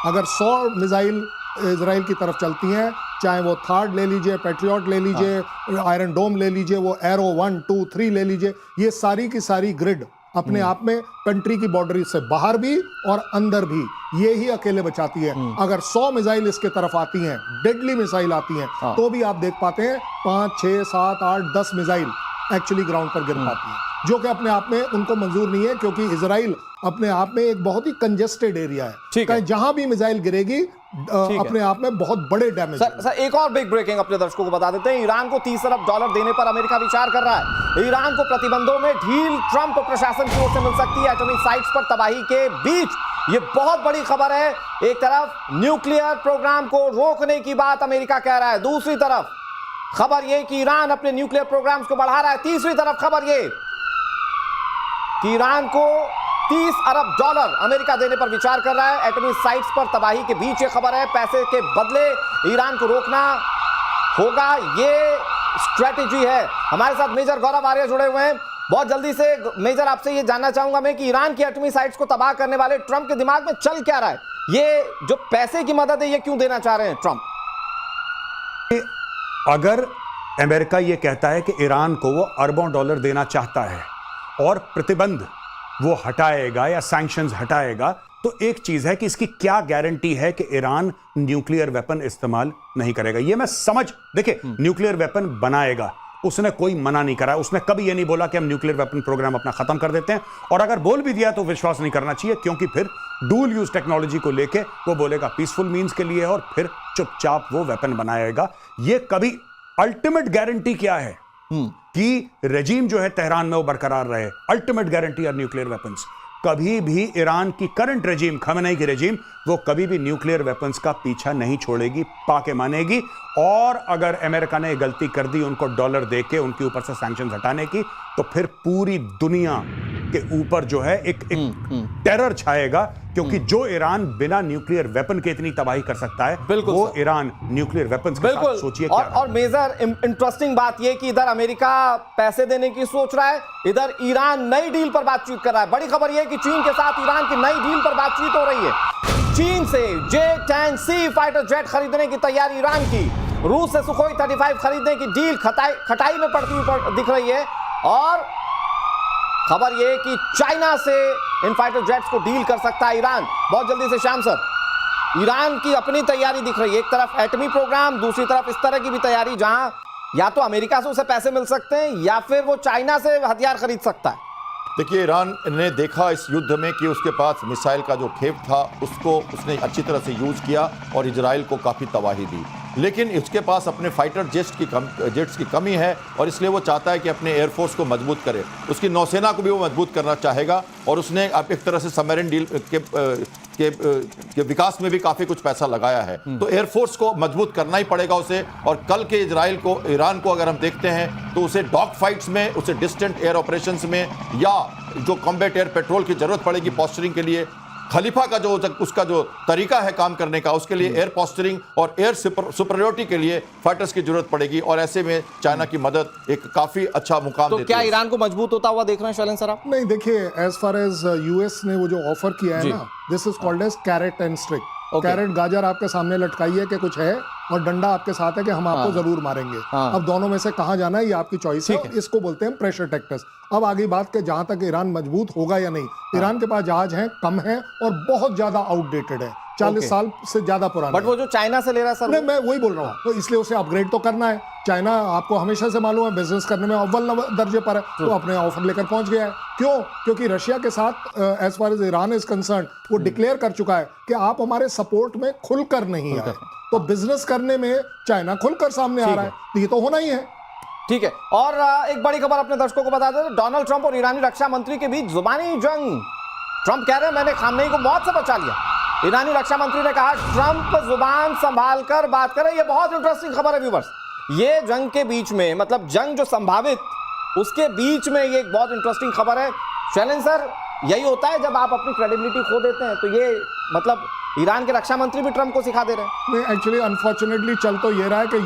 अगर 100 मिसाइल इजराइल की तरफ चलती हैं, चाहे वो थर्ड ले लीजिए, पैट्रियट ले लीजिए, आयरन डोम ले लीजिए, वो एरो 1, 2, 3 ले लीजिए, ये सारी की सारी ग्रिड अपने आप में कंट्री की बाउंड्री से बाहर भी और अंदर भी ये ही अकेले बचाती है। अगर 100 मिसाइल इसके तरफ आती हैं, डेडली मिसाइल आती हैं, तो भी आप देख पाते हैं 5, 6, 7, 8, 10 मिसाइल एक्चुअली ग्राउंड पर गिर पाती हैं, जो कि अपने आप में उनको मंजूर नहीं है, क्योंकि इजराइल अपने आप में एक बहुत ही कंजेस्टेड एरिया है। कहीं जहां भी मिसाइल गिरेगी अपने आप में बहुत बड़े डैमेज। सर एक और बिग ब्रेकिंग अपने दर्शकों को बता देते हैं। ईरान को $30 अरब देने पर अमेरिका विचार कर रहा है। ईरान को प्रतिबंधों में ढील ट्रंप प्रशासन की ओर से मिल सकती है एटॉमिक साइट्स पर तबाही के बीच। ये बहुत बड़ी खबर है। एक तरफ न्यूक्लियर प्रोग्राम को रोकने की बात अमेरिका कह रहा है, दूसरी तरफ खबर यह कि ईरान अपने न्यूक्लियर प्रोग्राम्स को बढ़ा रहा है, तीसरी तरफ खबर यह कि ईरान को $30 अरब अमेरिका देने पर विचार कर रहा है एटॉमिक साइट्स पर तबाही के बीच। ये खबर है, पैसे के बदले ईरान को रोकना होगा, ये स्ट्रेटेजी है। हमारे साथ मेजर गौरव आर्य जुड़े हुए हैं। बहुत जल्दी से मेजर, आपसे ये जानना चाहूंगा मैं कि ईरान की एटॉमिक साइट्स को तबाह करने वाले ट्रंप के दिमाग में चल क्या रहा है? ये जो पैसे की मदद है ये क्यों देना चाह रहे हैं ट्रंप? अगर अमेरिका यह कहता है कि ईरान को वो अरबों डॉलर देना चाहता है और प्रतिबंध वो हटाएगा या सैंक्शंस हटाएगा, तो एक चीज है कि इसकी क्या गारंटी है कि ईरान न्यूक्लियर वेपन इस्तेमाल नहीं करेगा। ये मैं देखिए, न्यूक्लियर वेपन बनाएगा, उसने कोई मना नहीं करा, उसने कभी ये नहीं बोला कि हम न्यूक्लियर वेपन प्रोग्राम अपना खत्म कर देते हैं, और अगर बोल भी दिया तो विश्वास नहीं करना चाहिए, क्योंकि फिर डुअल यूज टेक्नोलॉजी को लेके वो बोलेगा पीसफुल मीन्स के लिए और फिर चुपचाप वो वेपन बनाएगा। ये कभी अल्टीमेट गारंटी क्या है कि रेजीम जो है तेहरान में वो बरकरार रहे, ultimate guarantee are nuclear weapons. कभी भी ईरान की करंट रेजीम, खमेनेई की रेजीम, वो कभी भी न्यूक्लियर वेपन्स का पीछा नहीं छोड़ेगी, पाके मानेगी। और अगर अमेरिका ने गलती कर दी उनको डॉलर देके उनके ऊपर से सैंक्शंस हटाने की, तो फिर पूरी दुनिया के ऊपर जो है एक टेरर छाएगा, क्योंकि जो ईरान बिना न्यूक्लियर वेपन के इतनी तबाही कर सकता है, वो ईरान न्यूक्लियर वेपन्स के साथ सोचिए क्या। और मेजर इंटरेस्टिंग बात यह कि इधर अमेरिका पैसे देने की सोच रहा है, इधर ईरान नई डील पर बातचीत कर रहा है। बड़ी खबर यह है कि चीन के साथ ईरान की नई डील पर बातचीत हो रही है। चीन से J-10C फाइटर जेट खरीदने की तैयारी ईरान की, रूस से सुखोई 35 खरीदने की डील खटाई में पड़ती हुई दिख रही है। और खबर यह कि चाइना से इन फाइटर जेट्स को डील कर सकता है ईरान बहुत जल्दी से। श्याम सर, ईरान की अपनी तैयारी दिख रही है, एक तरफ एटमी प्रोग्राम, दूसरी तरफ इस तरह की भी तैयारी जहां या तो अमेरिका से उसे पैसे मिल सकते हैं या फिर वो चाइना से हथियार खरीद सकता है। देखिए, ईरान ने देखा इस युद्ध में कि उसके पास मिसाइल का जो खेप था उसको उसने अच्छी तरह से यूज किया और इजराइल को काफ़ी तबाही दी, लेकिन उसके पास अपने फाइटर जेट्स की कमी है और इसलिए वो चाहता है कि अपने एयरफोर्स को मजबूत करे, उसकी नौसेना को भी वो मजबूत करना चाहेगा। और उसने अब एक तरह से सबमरीन डील के विकास में भी काफ़ी कुछ पैसा लगाया है, तो एयरफोर्स को मजबूत करना ही पड़ेगा उसे। और कल के ईरान को अगर हम देखते हैं तो उसे डॉग फाइट्स में, उसे डिस्टेंट एयर ऑपरेशंस में, या जो कॉम्बैट एयर पेट्रोल की जरूरत पड़ेगी पोस्चरिंग के लिए, खलीफा का जो उसका जो तरीका है काम करने का, उसके लिए एयर पोस्चरिंग और एयर सुपरियोरिटी के लिए फाइटर्स की जरूरत पड़ेगी। और ऐसे में चाइना की मदद एक काफी अच्छा मुकाम तो देती क्या है। ईरान को मजबूत होता हुआ देख रहे हैं शैलेंद्र सर आप? नहीं, देखिए, एज फार एज यूएस ने वो जो ऑफर किया है ना, this is called as carrot and stick. Carrot गाजर आपके सामने लटकाई है कि कुछ है, और डंडा आपके साथ है कि हम आपको जरूर मारेंगे। अब दोनों में से कहां जाना है ये आपकी चॉइस है। इसको बोलते हैं प्रेशर टेक्टिक्स। अब आगे बात के जहां तक ईरान मजबूत होगा या नहीं, ईरान के पास जहाज हैं, कम है और बहुत ज्यादा आउटडेटेड है, 40 साल से ज्यादा पुराना। बट वो जो चाइना से ले रहा है सर, नहीं, मैं वही बोल रहा हूँ, तो इसलिए उसे अपग्रेड तो करना है। चाइना आपको हमेशा से मालूम है बिजनेस करने में अव्वल दर्जे पर है, तो अपने ऑफर लेकर पहुंच गया है। क्यों? क्योंकि रशिया के साथ as far as Iran is concerned, वो डिक्लेयर कर चुका है कि आप हमारे सपोर्ट में खुलकर नहीं आए, तो बिजनेस करने में चाइना खुलकर सामने आ रहा है, तो ये तो होना ही है। ठीक है। और एक बड़ी खबर अपने दर्शकों को बता दें, डोनाल्ड ट्रंप और ईरानी रक्षा मंत्री के बीच जुबानी जंग। ट्रंप कह रहे हैं मैंने खामनेई को मौत से बचा लिया। ईरानी रक्षा मंत्री ने कहा ट्रंप जुबान संभाल कर बात करें। ये बहुत इंटरेस्टिंग खबर है व्यूअर्स। ये जंग के बीच में, मतलब जंग जो संभावित, उसके बीच में ये एक बहुत इंटरेस्टिंग खबर है। शैलेंद्र सर, यही होता है जब आप अपनी क्रेडिबिलिटी खो देते हैं, तो ये मतलब ईरान के रक्षा मंत्री भी ट्रंप को सिखा दे रहे हैं। नहीं, एक्चुअली अनफॉर्चुनेटली चल तो ये रहा है कि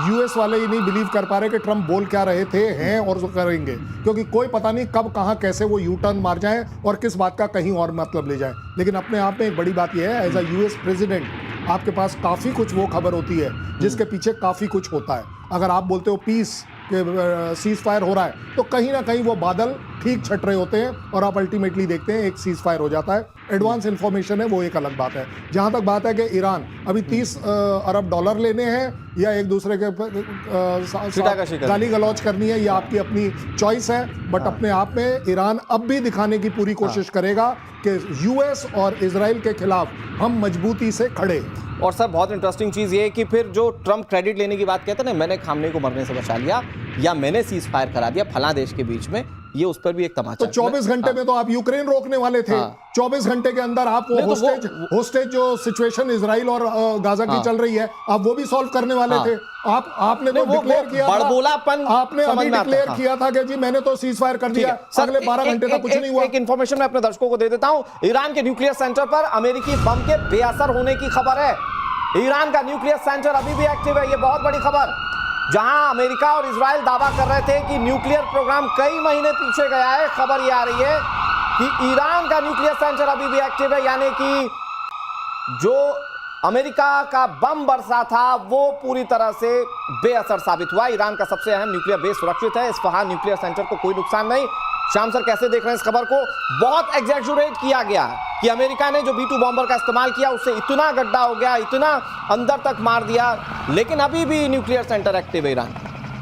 यूएस वाले ही नहीं बिलीव कर पा रहे कि ट्रंप बोल क्या रहे थे, हैं और जो करेंगे, क्योंकि कोई पता नहीं कब कहां कैसे वो यू टर्न मार जाए और किस बात का कहीं और मतलब ले जाए। लेकिन अपने आप में एक बड़ी बात यह है, एज अ यूएस प्रेसिडेंट आपके पास काफी कुछ वो खबर होती है जिसके पीछे काफी कुछ होता है। अगर आप बोलते हो पीस सीज फायर हो रहा है, तो कहीं ना कहीं वो बादल ठीक छट रहे होते हैं और आप अल्टीमेटली देखते हैं एक सीज फायर हो जाता है। एडवांस इंफॉर्मेशन है, वो एक अलग बात है। जहां तक बात है कि ईरान अभी 30 अरब डॉलर लेने हैं या एक दूसरे के गाली गलौज करनी है, ये आपकी अपनी चॉइस है। बट अपने आप में ईरान अब भी दिखाने की पूरी कोशिश करेगा कि यूएस और इजराइल के खिलाफ हम मजबूती से खड़े। और सर, बहुत इंटरेस्टिंग चीज ये है कि फिर जो ट्रंप क्रेडिट लेने की बात कहते हैं ना, मैंने खामनेई को मरने से बचा लिया या मैंने सीज फायर करा दिया फला देश के बीच में, ये उस पर भी एक तमाचा। तो 24 घंटे में तो आप यूक्रेन रोकने वाले थे। 24 घंटे के अंदर आप वो होस्टेज जो सिचुएशन इजराइल और गाजा की चल रही है, आप वो भी सॉल्व करने वाले थे। आपने वो डिक्लेयर किया था, आपने अभी डिक्लेयर किया था कि जी मैंने तो सीज फायर कर दिया, अगले 12 घंटे तक कुछ नहीं हुआ। एक इंफॉर्मेशन मैं अपने दर्शकों को दे देता हूं। ईरान के न्यूक्लियर सेंटर पर अमेरिकी बम के बेअसर होने की खबर है। ईरान का न्यूक्लियर सेंटर अभी भी एक्टिव है, ये बहुत बड़ी खबर। जहां अमेरिका और इजराइल दावा कर रहे थे कि न्यूक्लियर प्रोग्राम कई महीने पीछे गया है, खबर ये आ रही है कि ईरान का न्यूक्लियर सेंटर अभी भी एक्टिव है, यानी कि जो अमेरिका का बम बरसा था वो पूरी तरह से बेअसर साबित हुआ। ईरान का सबसे अहम न्यूक्लियर बेस सुरक्षित है, इस्फहान न्यूक्लियर सेंटर को कोई नुकसान नहीं। श्याम सर कैसे देख रहे हैं इस खबर को? बहुत एग्जैजुरेट किया गया कि अमेरिका ने जो B-2 बॉम्बर का इस्तेमाल किया उससे इतना गड्ढा हो गया, इतना अंदर तक मार दिया, लेकिन अभी भी न्यूक्लियर सेंटर एक्टिव है ईरान।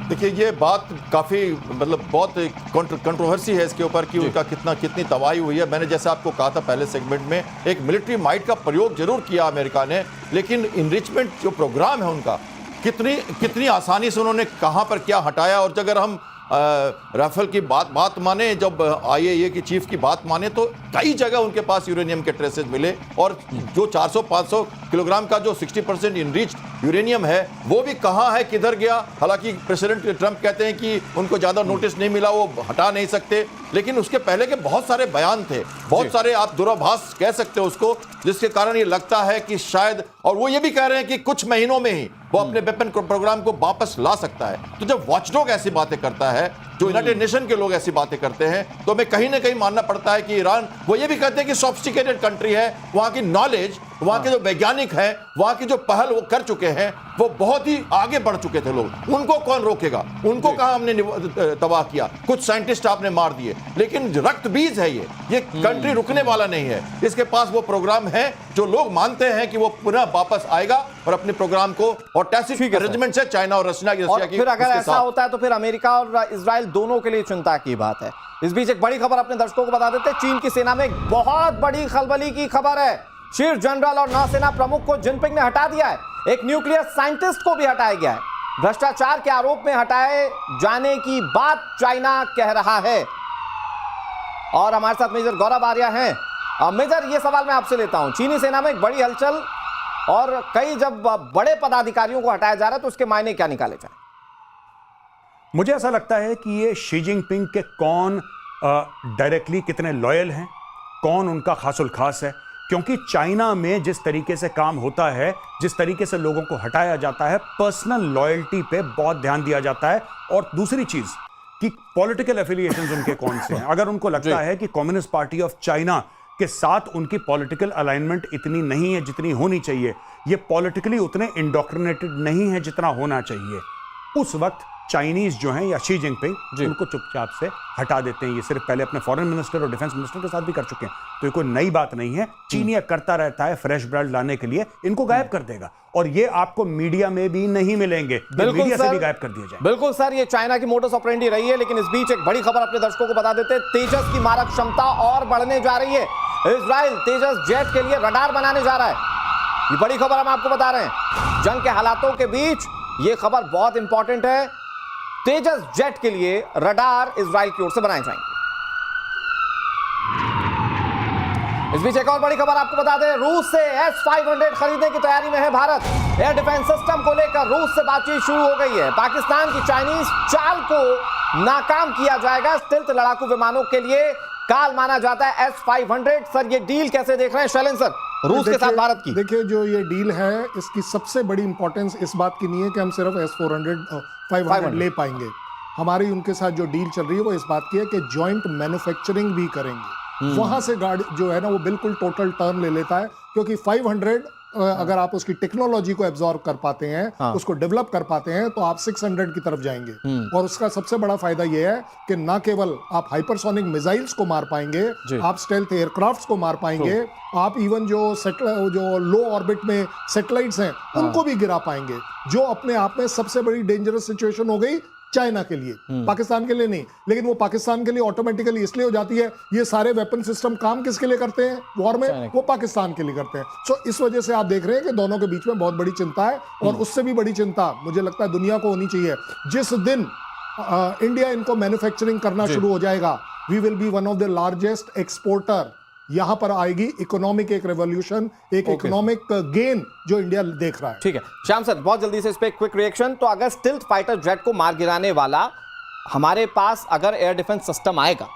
देखिए ये बात काफ़ी मतलब बहुत कंट्रोवर्सी है इसके ऊपर कि उनका कितनी तबाही हुई है। मैंने जैसे आपको कहा था पहले सेगमेंट में, एक मिलिट्री माइट का प्रयोग जरूर किया अमेरिका ने, लेकिन इनरिचमेंट जो प्रोग्राम है उनका कितनी आसानी से उन्होंने कहां पर क्या हटाया। और अगर हम राफेल की बात माने, जब IAEA की चीफ की बात माने, तो कई जगह उनके पास यूरेनियम के ट्रेसेस मिले, और जो 400-500 किलोग्राम का जो 60% इनरिच यूरेनियम है वो भी कहाँ है, किधर गया। हालांकि प्रेसिडेंट ट्रंप कहते हैं कि उनको ज़्यादा नोटिस नहीं मिला, वो हटा नहीं सकते, लेकिन उसके पहले के बहुत सारे बयान थे, बहुत सारे आप दुराभास कह सकते हो उसको, जिसके कारण ये लगता है कि शायद, और वो ये भी कह रहे हैं कि कुछ महीनों में ही वो अपने वेपन प्रोग्राम को वापस ला सकता है। तो जब वॉचडॉग ऐसी बातें करता है, जो यूनाइटेड नेशन के लोग ऐसी बातें करते हैं, तो हमें कहीं ना कहीं मानना पड़ता है कि ईरान, वो ये भी कहते हैं कि सोफिस्टिकेटेड कंट्री है, वहां की नॉलेज, वहां के जो वैज्ञानिक हैं, वहां की जो पहल वो कर चुके हैं, वो बहुत ही आगे बढ़ चुके थे लोग। उनको कौन रोकेगा? उनको कहां हमने तबाह किया? कुछ साइंटिस्ट आपने मार दिए, लेकिन रक्त बीज है ये कंट्री रुकने वाला नहीं है। इसके पास वो प्रोग्राम है जो लोग मानते हैं कि वो पुनः वापस आएगा और अपने प्रोग्राम को, और टैसिट अरेंजमेंट से चाइना और रशिया की, फिर अगर ऐसा होता है तो फिर अमेरिका और इजराइल दोनों के लिए चिंता की बात है। इस बीच एक बड़ी खबर अपने दर्शकों को बता देते हैं। चीन की सेना में एक बहुत बड़ी खलबली की खबर है। शीर्ष जनरल और नौसेना प्रमुख को जिनपिंग ने हटा दिया है। एक न्यूक्लियर साइंटिस्ट को भी हटाया गया है। भ्रष्टाचार के आरोप में हटाए जाने की बात चाइना कह रहा है। और हमारे साथ मेजर गौरव आर्या हैं। मेजर, ये सवाल मैं आपसे लेता हूं, चीनी सेना में एक बड़ी हलचल और कई जब बड़े पदाधिकारियों को हटाया जा रहा है तो उसके मायने क्या निकाले जाए? मुझे ऐसा लगता है कि ये शी जिनपिंग के कौन डायरेक्टली कितने लॉयल हैं, कौन उनका खासुल खास है, क्योंकि चाइना में जिस तरीके से काम होता है, जिस तरीके से लोगों को हटाया जाता है, पर्सनल लॉयल्टी पे बहुत ध्यान दिया जाता है। और दूसरी चीज कि पॉलिटिकल एफिलिएशंस उनके कौन से हैं। अगर उनको लगता है कि कम्युनिस्ट पार्टी ऑफ चाइना के साथ उनकी पॉलिटिकल अलाइनमेंट इतनी नहीं है जितनी होनी चाहिए, ये पॉलिटिकली उतने इंडोक्ट्रिनेटेड नहीं है जितना होना चाहिए, उस वक्त चाइनीज जो हैं या शी जिनपिंग उनको चुपचाप से हटा देते हैं। ये सिर्फ पहले अपने फॉरेन मिनिस्टर और डिफेंस मिनिस्टर के साथ भी कर चुके हैं, तो ये कोई नई बात नहीं है। चीन ये करता रहता है, फ्रेश ब्लड लाने के लिए इनको गायब कर देगा, और ये आपको मीडिया में भी नहीं मिलेंगे, मीडिया से भी गायब कर दिया जाए। बिल्कुल सर, ये चाइना की मोडस ऑपरेंडी रही है। लेकिन इस बीच एक बड़ी खबर अपने दर्शकों को बता देते हैं। तेजस की मारक क्षमता और बढ़ने जा रही है। इजराइल तेजस जेट के लिए रडार बनाने जा रहा है। ये बड़ी खबर हम आपको बता रहे हैं। जंग के हालातों के बीच ये खबर बहुत इंपॉर्टेंट है। तेजस जेट के लिए रडार इजराइल की ओर से बनाए जाएंगे। इस बीच एक और बड़ी खबर आपको बता दें। रूस से S-500 खरीदने की तैयारी में है भारत। एयर डिफेंस सिस्टम को लेकर रूस से बातचीत शुरू हो गई है। पाकिस्तान की चाइनीज चाल को नाकाम किया जाएगा। स्टिल्थ लड़ाकू विमानों के लिए काल माना जाता है S-500। सर, ये डील कैसे देख रहे हैं शैलेंद्र सर, रूस के साथ भारत की? देखिए, जो ये डील है इसकी सबसे बड़ी इंपॉर्टेंस इस बात की नहीं है कि हम सिर्फ S-500 ले पाएंगे। हमारी उनके साथ जो डील चल रही है वो इस बात की है कि जॉइंट मैन्युफैक्चरिंग भी करेंगे। वहां से गाड़ी जो है ना वो बिल्कुल टोटल टर्न ले लेता है, क्योंकि 500 अगर आप उसकी टेक्नोलॉजी को एब्जॉर्ब कर पाते हैं, उसको डेवलप कर पाते हैं, तो आप 600 की तरफ जाएंगे। और उसका सबसे बड़ा फायदा यह है कि ना केवल आप हाइपरसोनिक मिसाइल्स को मार पाएंगे, आप स्टेल्थ एयरक्राफ्ट्स को मार पाएंगे, आप इवन जो लो ऑर्बिट में सैटेलाइट्स हैं उनको भी गिरा पाएंगे, जो अपने आप में सबसे बड़ी डेंजरस सिचुएशन हो गई चाइना के लिए, पाकिस्तान के लिए नहीं। लेकिन वो पाकिस्तान के लिए ऑटोमेटिकली इसलिए हो जाती है, ये सारे वेपन सिस्टम काम किसके लिए करते हैं वॉर में? वो पाकिस्तान के लिए करते हैं। सो इस वजह से आप देख रहे हैं कि दोनों के बीच में बहुत बड़ी चिंता है। और उससे भी बड़ी चिंता मुझे लगता है दुनिया को होनी चाहिए। जिस दिन इंडिया इनको मैन्युफैक्चरिंग करना शुरू हो जाएगा, we will be one of the largest exporter. यहां पर आएगी इकोनॉमिक एक रेवोल्यूशन, एक इकोनॉमिक गेन जो इंडिया देख रहा है। ठीक है श्याम सर, बहुत जल्दी से इस पे क्विक रिएक्शन। तो अगर स्टिल्थ फाइटर जेट को मार गिराने वाला हमारे पास अगर एयर डिफेंस सिस्टम आएगा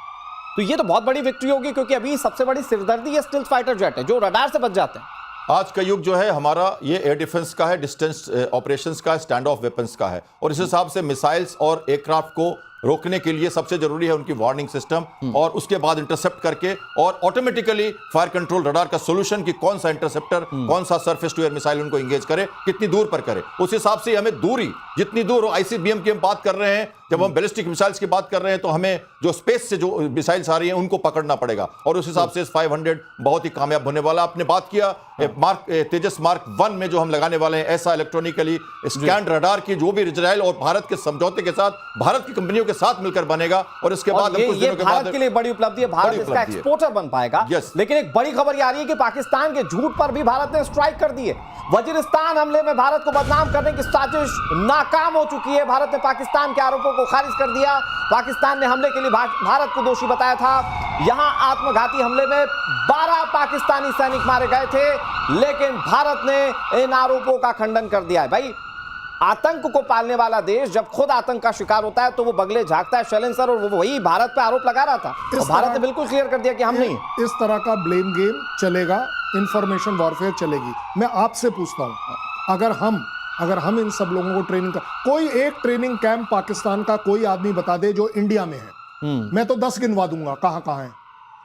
तो ये तो बहुत बड़ी विक्ट्री होगी, क्योंकि अभी सबसे बड़ी सिरदर्दी ये स्टिल्थ फाइटर जेट है जो रडार से बच जाते हैं। आज का युग जो है हमारा ये एयर डिफेंस का है, डिस्टेंस ऑपरेशंस का है, स्टैंड ऑफ वेपन्स का है, और इस हिसाब से मिसाइल्स और एयरक्राफ्ट को रोकने के लिए सबसे जरूरी है उनकी वार्निंग सिस्टम, और उसके बाद इंटरसेप्ट करके और ऑटोमेटिकली फायर कंट्रोल रडार का सॉल्यूशन कि कौन सा इंटरसेप्टर, कौन सा सरफेस टू एयर मिसाइल उनको इंगेज करे, कितनी दूर पर करे। उस हिसाब से हमें दूरी जितनी दूर हो, आईसीबीएम की हम बात कर रहे हैं, जब हम बैलिस्टिक मिसाइल्स की बात कर रहे हैं तो हमें जो स्पेस से जो मिसाइल्स आ रही हैं उनको पकड़ना पड़ेगा, और उस हिसाब से 500 बहुत ही कामयाब होने वाला। आपने बात किया तेजस मार्क 1 में जो हम लगाने वाले हैं, ऐसा इलेक्ट्रॉनिकली स्कैन रडार की जो भी इजराइल और भारत के समझौते के साथ, भारत की कंपनियों के साथ मिलकर बनेगा, और इसके बाद हम कुछ दिनों के बाद भारत के लिए बड़ी उपलब्धि है, भारत इसका एक्सपोर्टर बन पाएगा। लेकिन एक बड़ी खबर ये आ रही है कि पाकिस्तान के झूठ पर भी भारत ने स्ट्राइक कर दी है। वजीरिस्तान हमले में भारत को बदनाम करने की साजिश नाकाम हो चुकी है। भारत ने पाकिस्तान के आरोपों को खारिज कर दिया। पाकिस्तान ने हमले के लिए भारत को दोषी बताया था। यहां आत्मघाती हमले में 12 पाकिस्तानी सैनिक मारे गए थे, लेकिन भारत ने इन आरोपों का खंडन कर दिया है। भाई, आतंक को पालने वाला देश जब खुद आतंक का शिकार होता है तो वो बगले झांकता है। शैलेंद्र सर, और वो वही भारत पे आरोप लगा रहा था, और भारत ने बिल्कुल क्लियर कर दिया कि हम नहीं। इस तरह का ब्लेम गेम चलेगा, इंफॉर्मेशन वॉरफेयर चलेगी। मैं आपसे पूछता हूं, अगर हम इन सब लोगों को ट्रेनिंग का कोई एक ट्रेनिंग कैंप पाकिस्तान का कोई आदमी बता दे जो इंडिया में है, मैं तो 10 गिनवा दूंगा कहां है।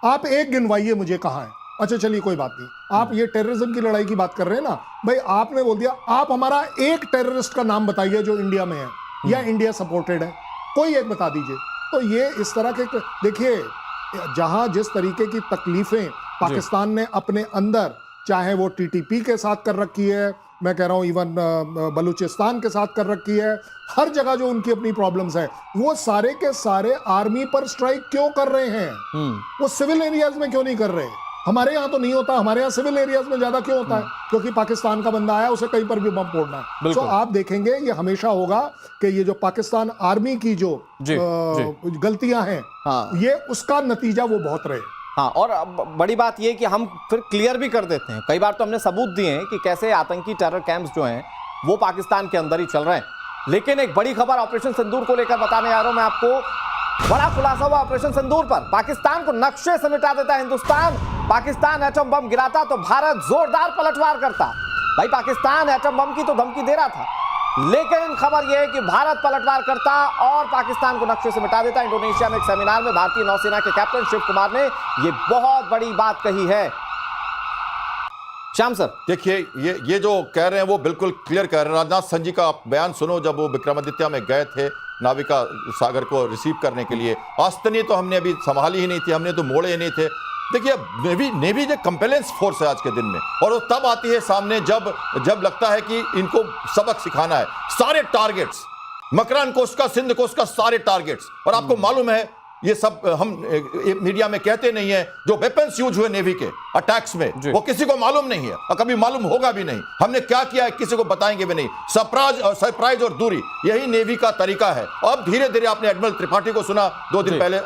आप एक गिनवाइए मुझे कहां है। अच्छा चलिए कोई बात नहीं, आप ये टेररिज्म की लड़ाई की बात कर रहे हैं ना भाई, आपने बोल दिया आप हमारा एक टेररिस्ट का नाम बताइए जो इंडिया में है या इंडिया सपोर्टेड है, कोई एक बता दीजिए। तो ये इस तरह के, देखिए जहां जिस तरीके की तकलीफें पाकिस्तान ने अपने अंदर, चाहे वो टीटीपी के साथ कर रखी है, मैं कह रहा हूं इवन बलूचिस्तान के साथ कर रखी है, हर जगह जो उनकी अपनी प्रॉब्लम्स है, वो सारे के सारे आर्मी पर स्ट्राइक क्यों कर रहे हैं? वो सिविल एरियाज में क्यों नहीं कर रहे? हमारे यहाँ तो नहीं होता, हमारे यहाँ सिविल एरियाज में ज्यादा क्यों होता है? क्योंकि पाकिस्तान का बंदा आया, उसे कहीं पर भी बम फोड़ना है। तो आप देखेंगे ये हमेशा होगा कि ये जो पाकिस्तान आर्मी की जो गलतियां हैं, ये उसका नतीजा वो बहुत रहे। हाँ, और बड़ी बात ये कि हम फिर क्लियर भी कर देते हैं, कई बार तो हमने सबूत दिए हैं कि कैसे आतंकी टेरर कैंप्स जो हैं वो पाकिस्तान के अंदर ही चल रहे हैं। लेकिन एक बड़ी खबर ऑपरेशन सिंदूर को लेकर बताने जा रहा हूं मैं आपको। बड़ा खुलासा हुआ ऑपरेशन सिंदूर पर। पाकिस्तान को नक्शे से मिटा देता हिंदुस्तान। पाकिस्तान एटम बम गिराता तो भारत जोरदार पलटवार करता। भाई, पाकिस्तान एटम बम की तो धमकी दे रहा था, लेकिन खबर यह है कि भारत पलटवार करता और पाकिस्तान को नक्शे से मिटा देता। इंडोनेशिया में एक सेमिनार में भारतीय नौसेना के कैप्टन शिव कुमार ने यह बहुत बड़ी बात कही है। श्याम सर, देखिए ये जो कह रहे हैं वो बिल्कुल क्लियर कह रहे हैं। राजनाथ सिंह जी का बयान सुनो, जब वो विक्रमादित्य में गए थे नाविका सागर को रिसीव करने के लिए। आस्तनी तो हमने अभी संभाली ही नहीं थी, हमने तो मोड़े ही नहीं थे। देखिए नेवी जो कंपेलेंस फोर्स है आज के दिन में, और वो तब आती है सामने जब लगता है कि इनको सबक सिखाना है। सारे टारगेट्स, मकरान कोस्ट का, सिंध कोस्ट का, सारे टारगेट्स। और आपको मालूम है ये सब हम मीडिया में कहते नहीं है, जो वेपन्स यूज हुए नेवी के अटैक्स में वो किसी को मालूम नहीं है और कभी मालूम होगा भी नहीं। हमने क्या किया है किसी को बताएंगे भी नहीं। सरप्राइज और दूरी, यही नेवी का तरीका है। अब धीरे धीरे आपने एडमिरल त्रिपाठी को सुना 2 दिन पहले,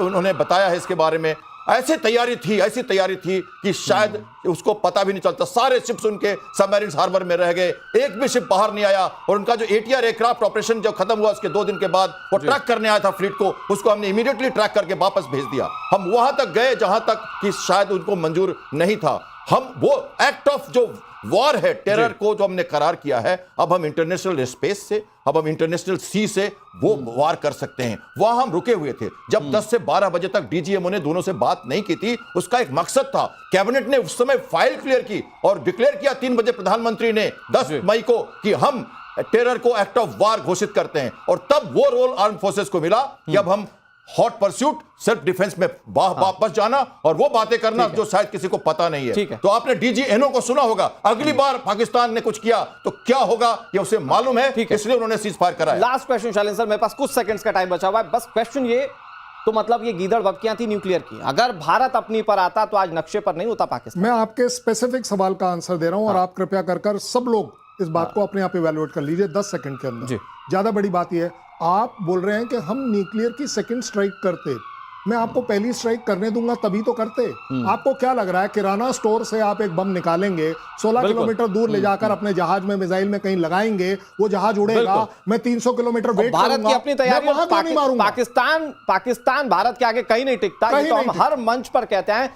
उन्होंने बताया है इसके बारे में। ऐसी तैयारी थी कि शायद उसको पता भी नहीं चलता। सारे शिप्स उनके सबमरीन्स हार्बर में रह गए, एक भी शिप बाहर नहीं आया। और उनका जो ATR एयरक्राफ्ट ऑपरेशन जब खत्म हुआ उसके 2 दिन के बाद वो ट्रैक करने आया था फ्लीट को, उसको हमने इमीडिएटली ट्रैक करके वापस भेज दिया। हम वहां तक गए जहां तक कि शायद उनको मंजूर नहीं था। हम वो एक्ट ऑफ जो वॉर है टेरर को जो हमने करार किया है, अब हम इंटरनेशनल स्पेस से, अब हम इंटरनेशनल सी से वो वार कर सकते हैं। वहां हम रुके हुए थे जब 10 से 12 बजे तक DGMO ने दोनों से बात नहीं की थी। उसका एक मकसद था, कैबिनेट ने उस समय फाइल क्लियर की और डिक्लेयर किया 3 बजे प्रधानमंत्री ने 10 मई को कि हम टेरर को एक्ट ऑफ वार घोषित करते हैं। और तब वो रोल आर्म फोर्सेस को मिला कि अब हम हॉट परस्यूट, सेल्फ डिफेंस में वापस जाना और वो बातें करना जो शायद किसी को पता नहीं है। तो आपने DGNO को सुना होगा, अगली बार पाकिस्तान ने कुछ किया तो क्या होगा ये उसे मालूम है, इसलिए उन्होंने सीज फायर कराया। लास्ट क्वेश्चन शैलेंद्र सर, मेरे पास कुछ सेकंड्स का टाइम बचा हुआ है, बस क्वेश्चन ये, तो मतलब ये गीदड़ बबकियां थी न्यूक्लियर की, अगर भारत अपनी पर आता तो आज नक्शे पर नहीं होता पाकिस्तान। मैं आपके स्पेसिफिक सवाल का आंसर दे रहा हूं और आप कृपया कर सब लोग इस बात को अपने आप इवैल्यूएट कर लीजिए 10 सेकंड के अंदर। ज्यादा बड़ी बात यह है, आप बोल रहे हैं कि हम न्यूक्लियर की सेकंड स्ट्राइक करते, मैं आपको पहली स्ट्राइक करने दूंगा तभी तो करते। आपको क्या लग रहा है किराना स्टोर से आप एक बम निकालेंगे, 16 किलोमीटर दूर ले जाकर अपने जहाज में, मिसाइल में कहीं लगाएंगे, वो जहाज उड़ेगा, मैं 300 किलोमीटर वेट करूंगा, भारत की अपनी तैयारी, नहीं मारूंगा। पाकिस्तान भारत के आगे कहीं नहीं टिकता, ये तो हम हर मंच पर कहते हैं।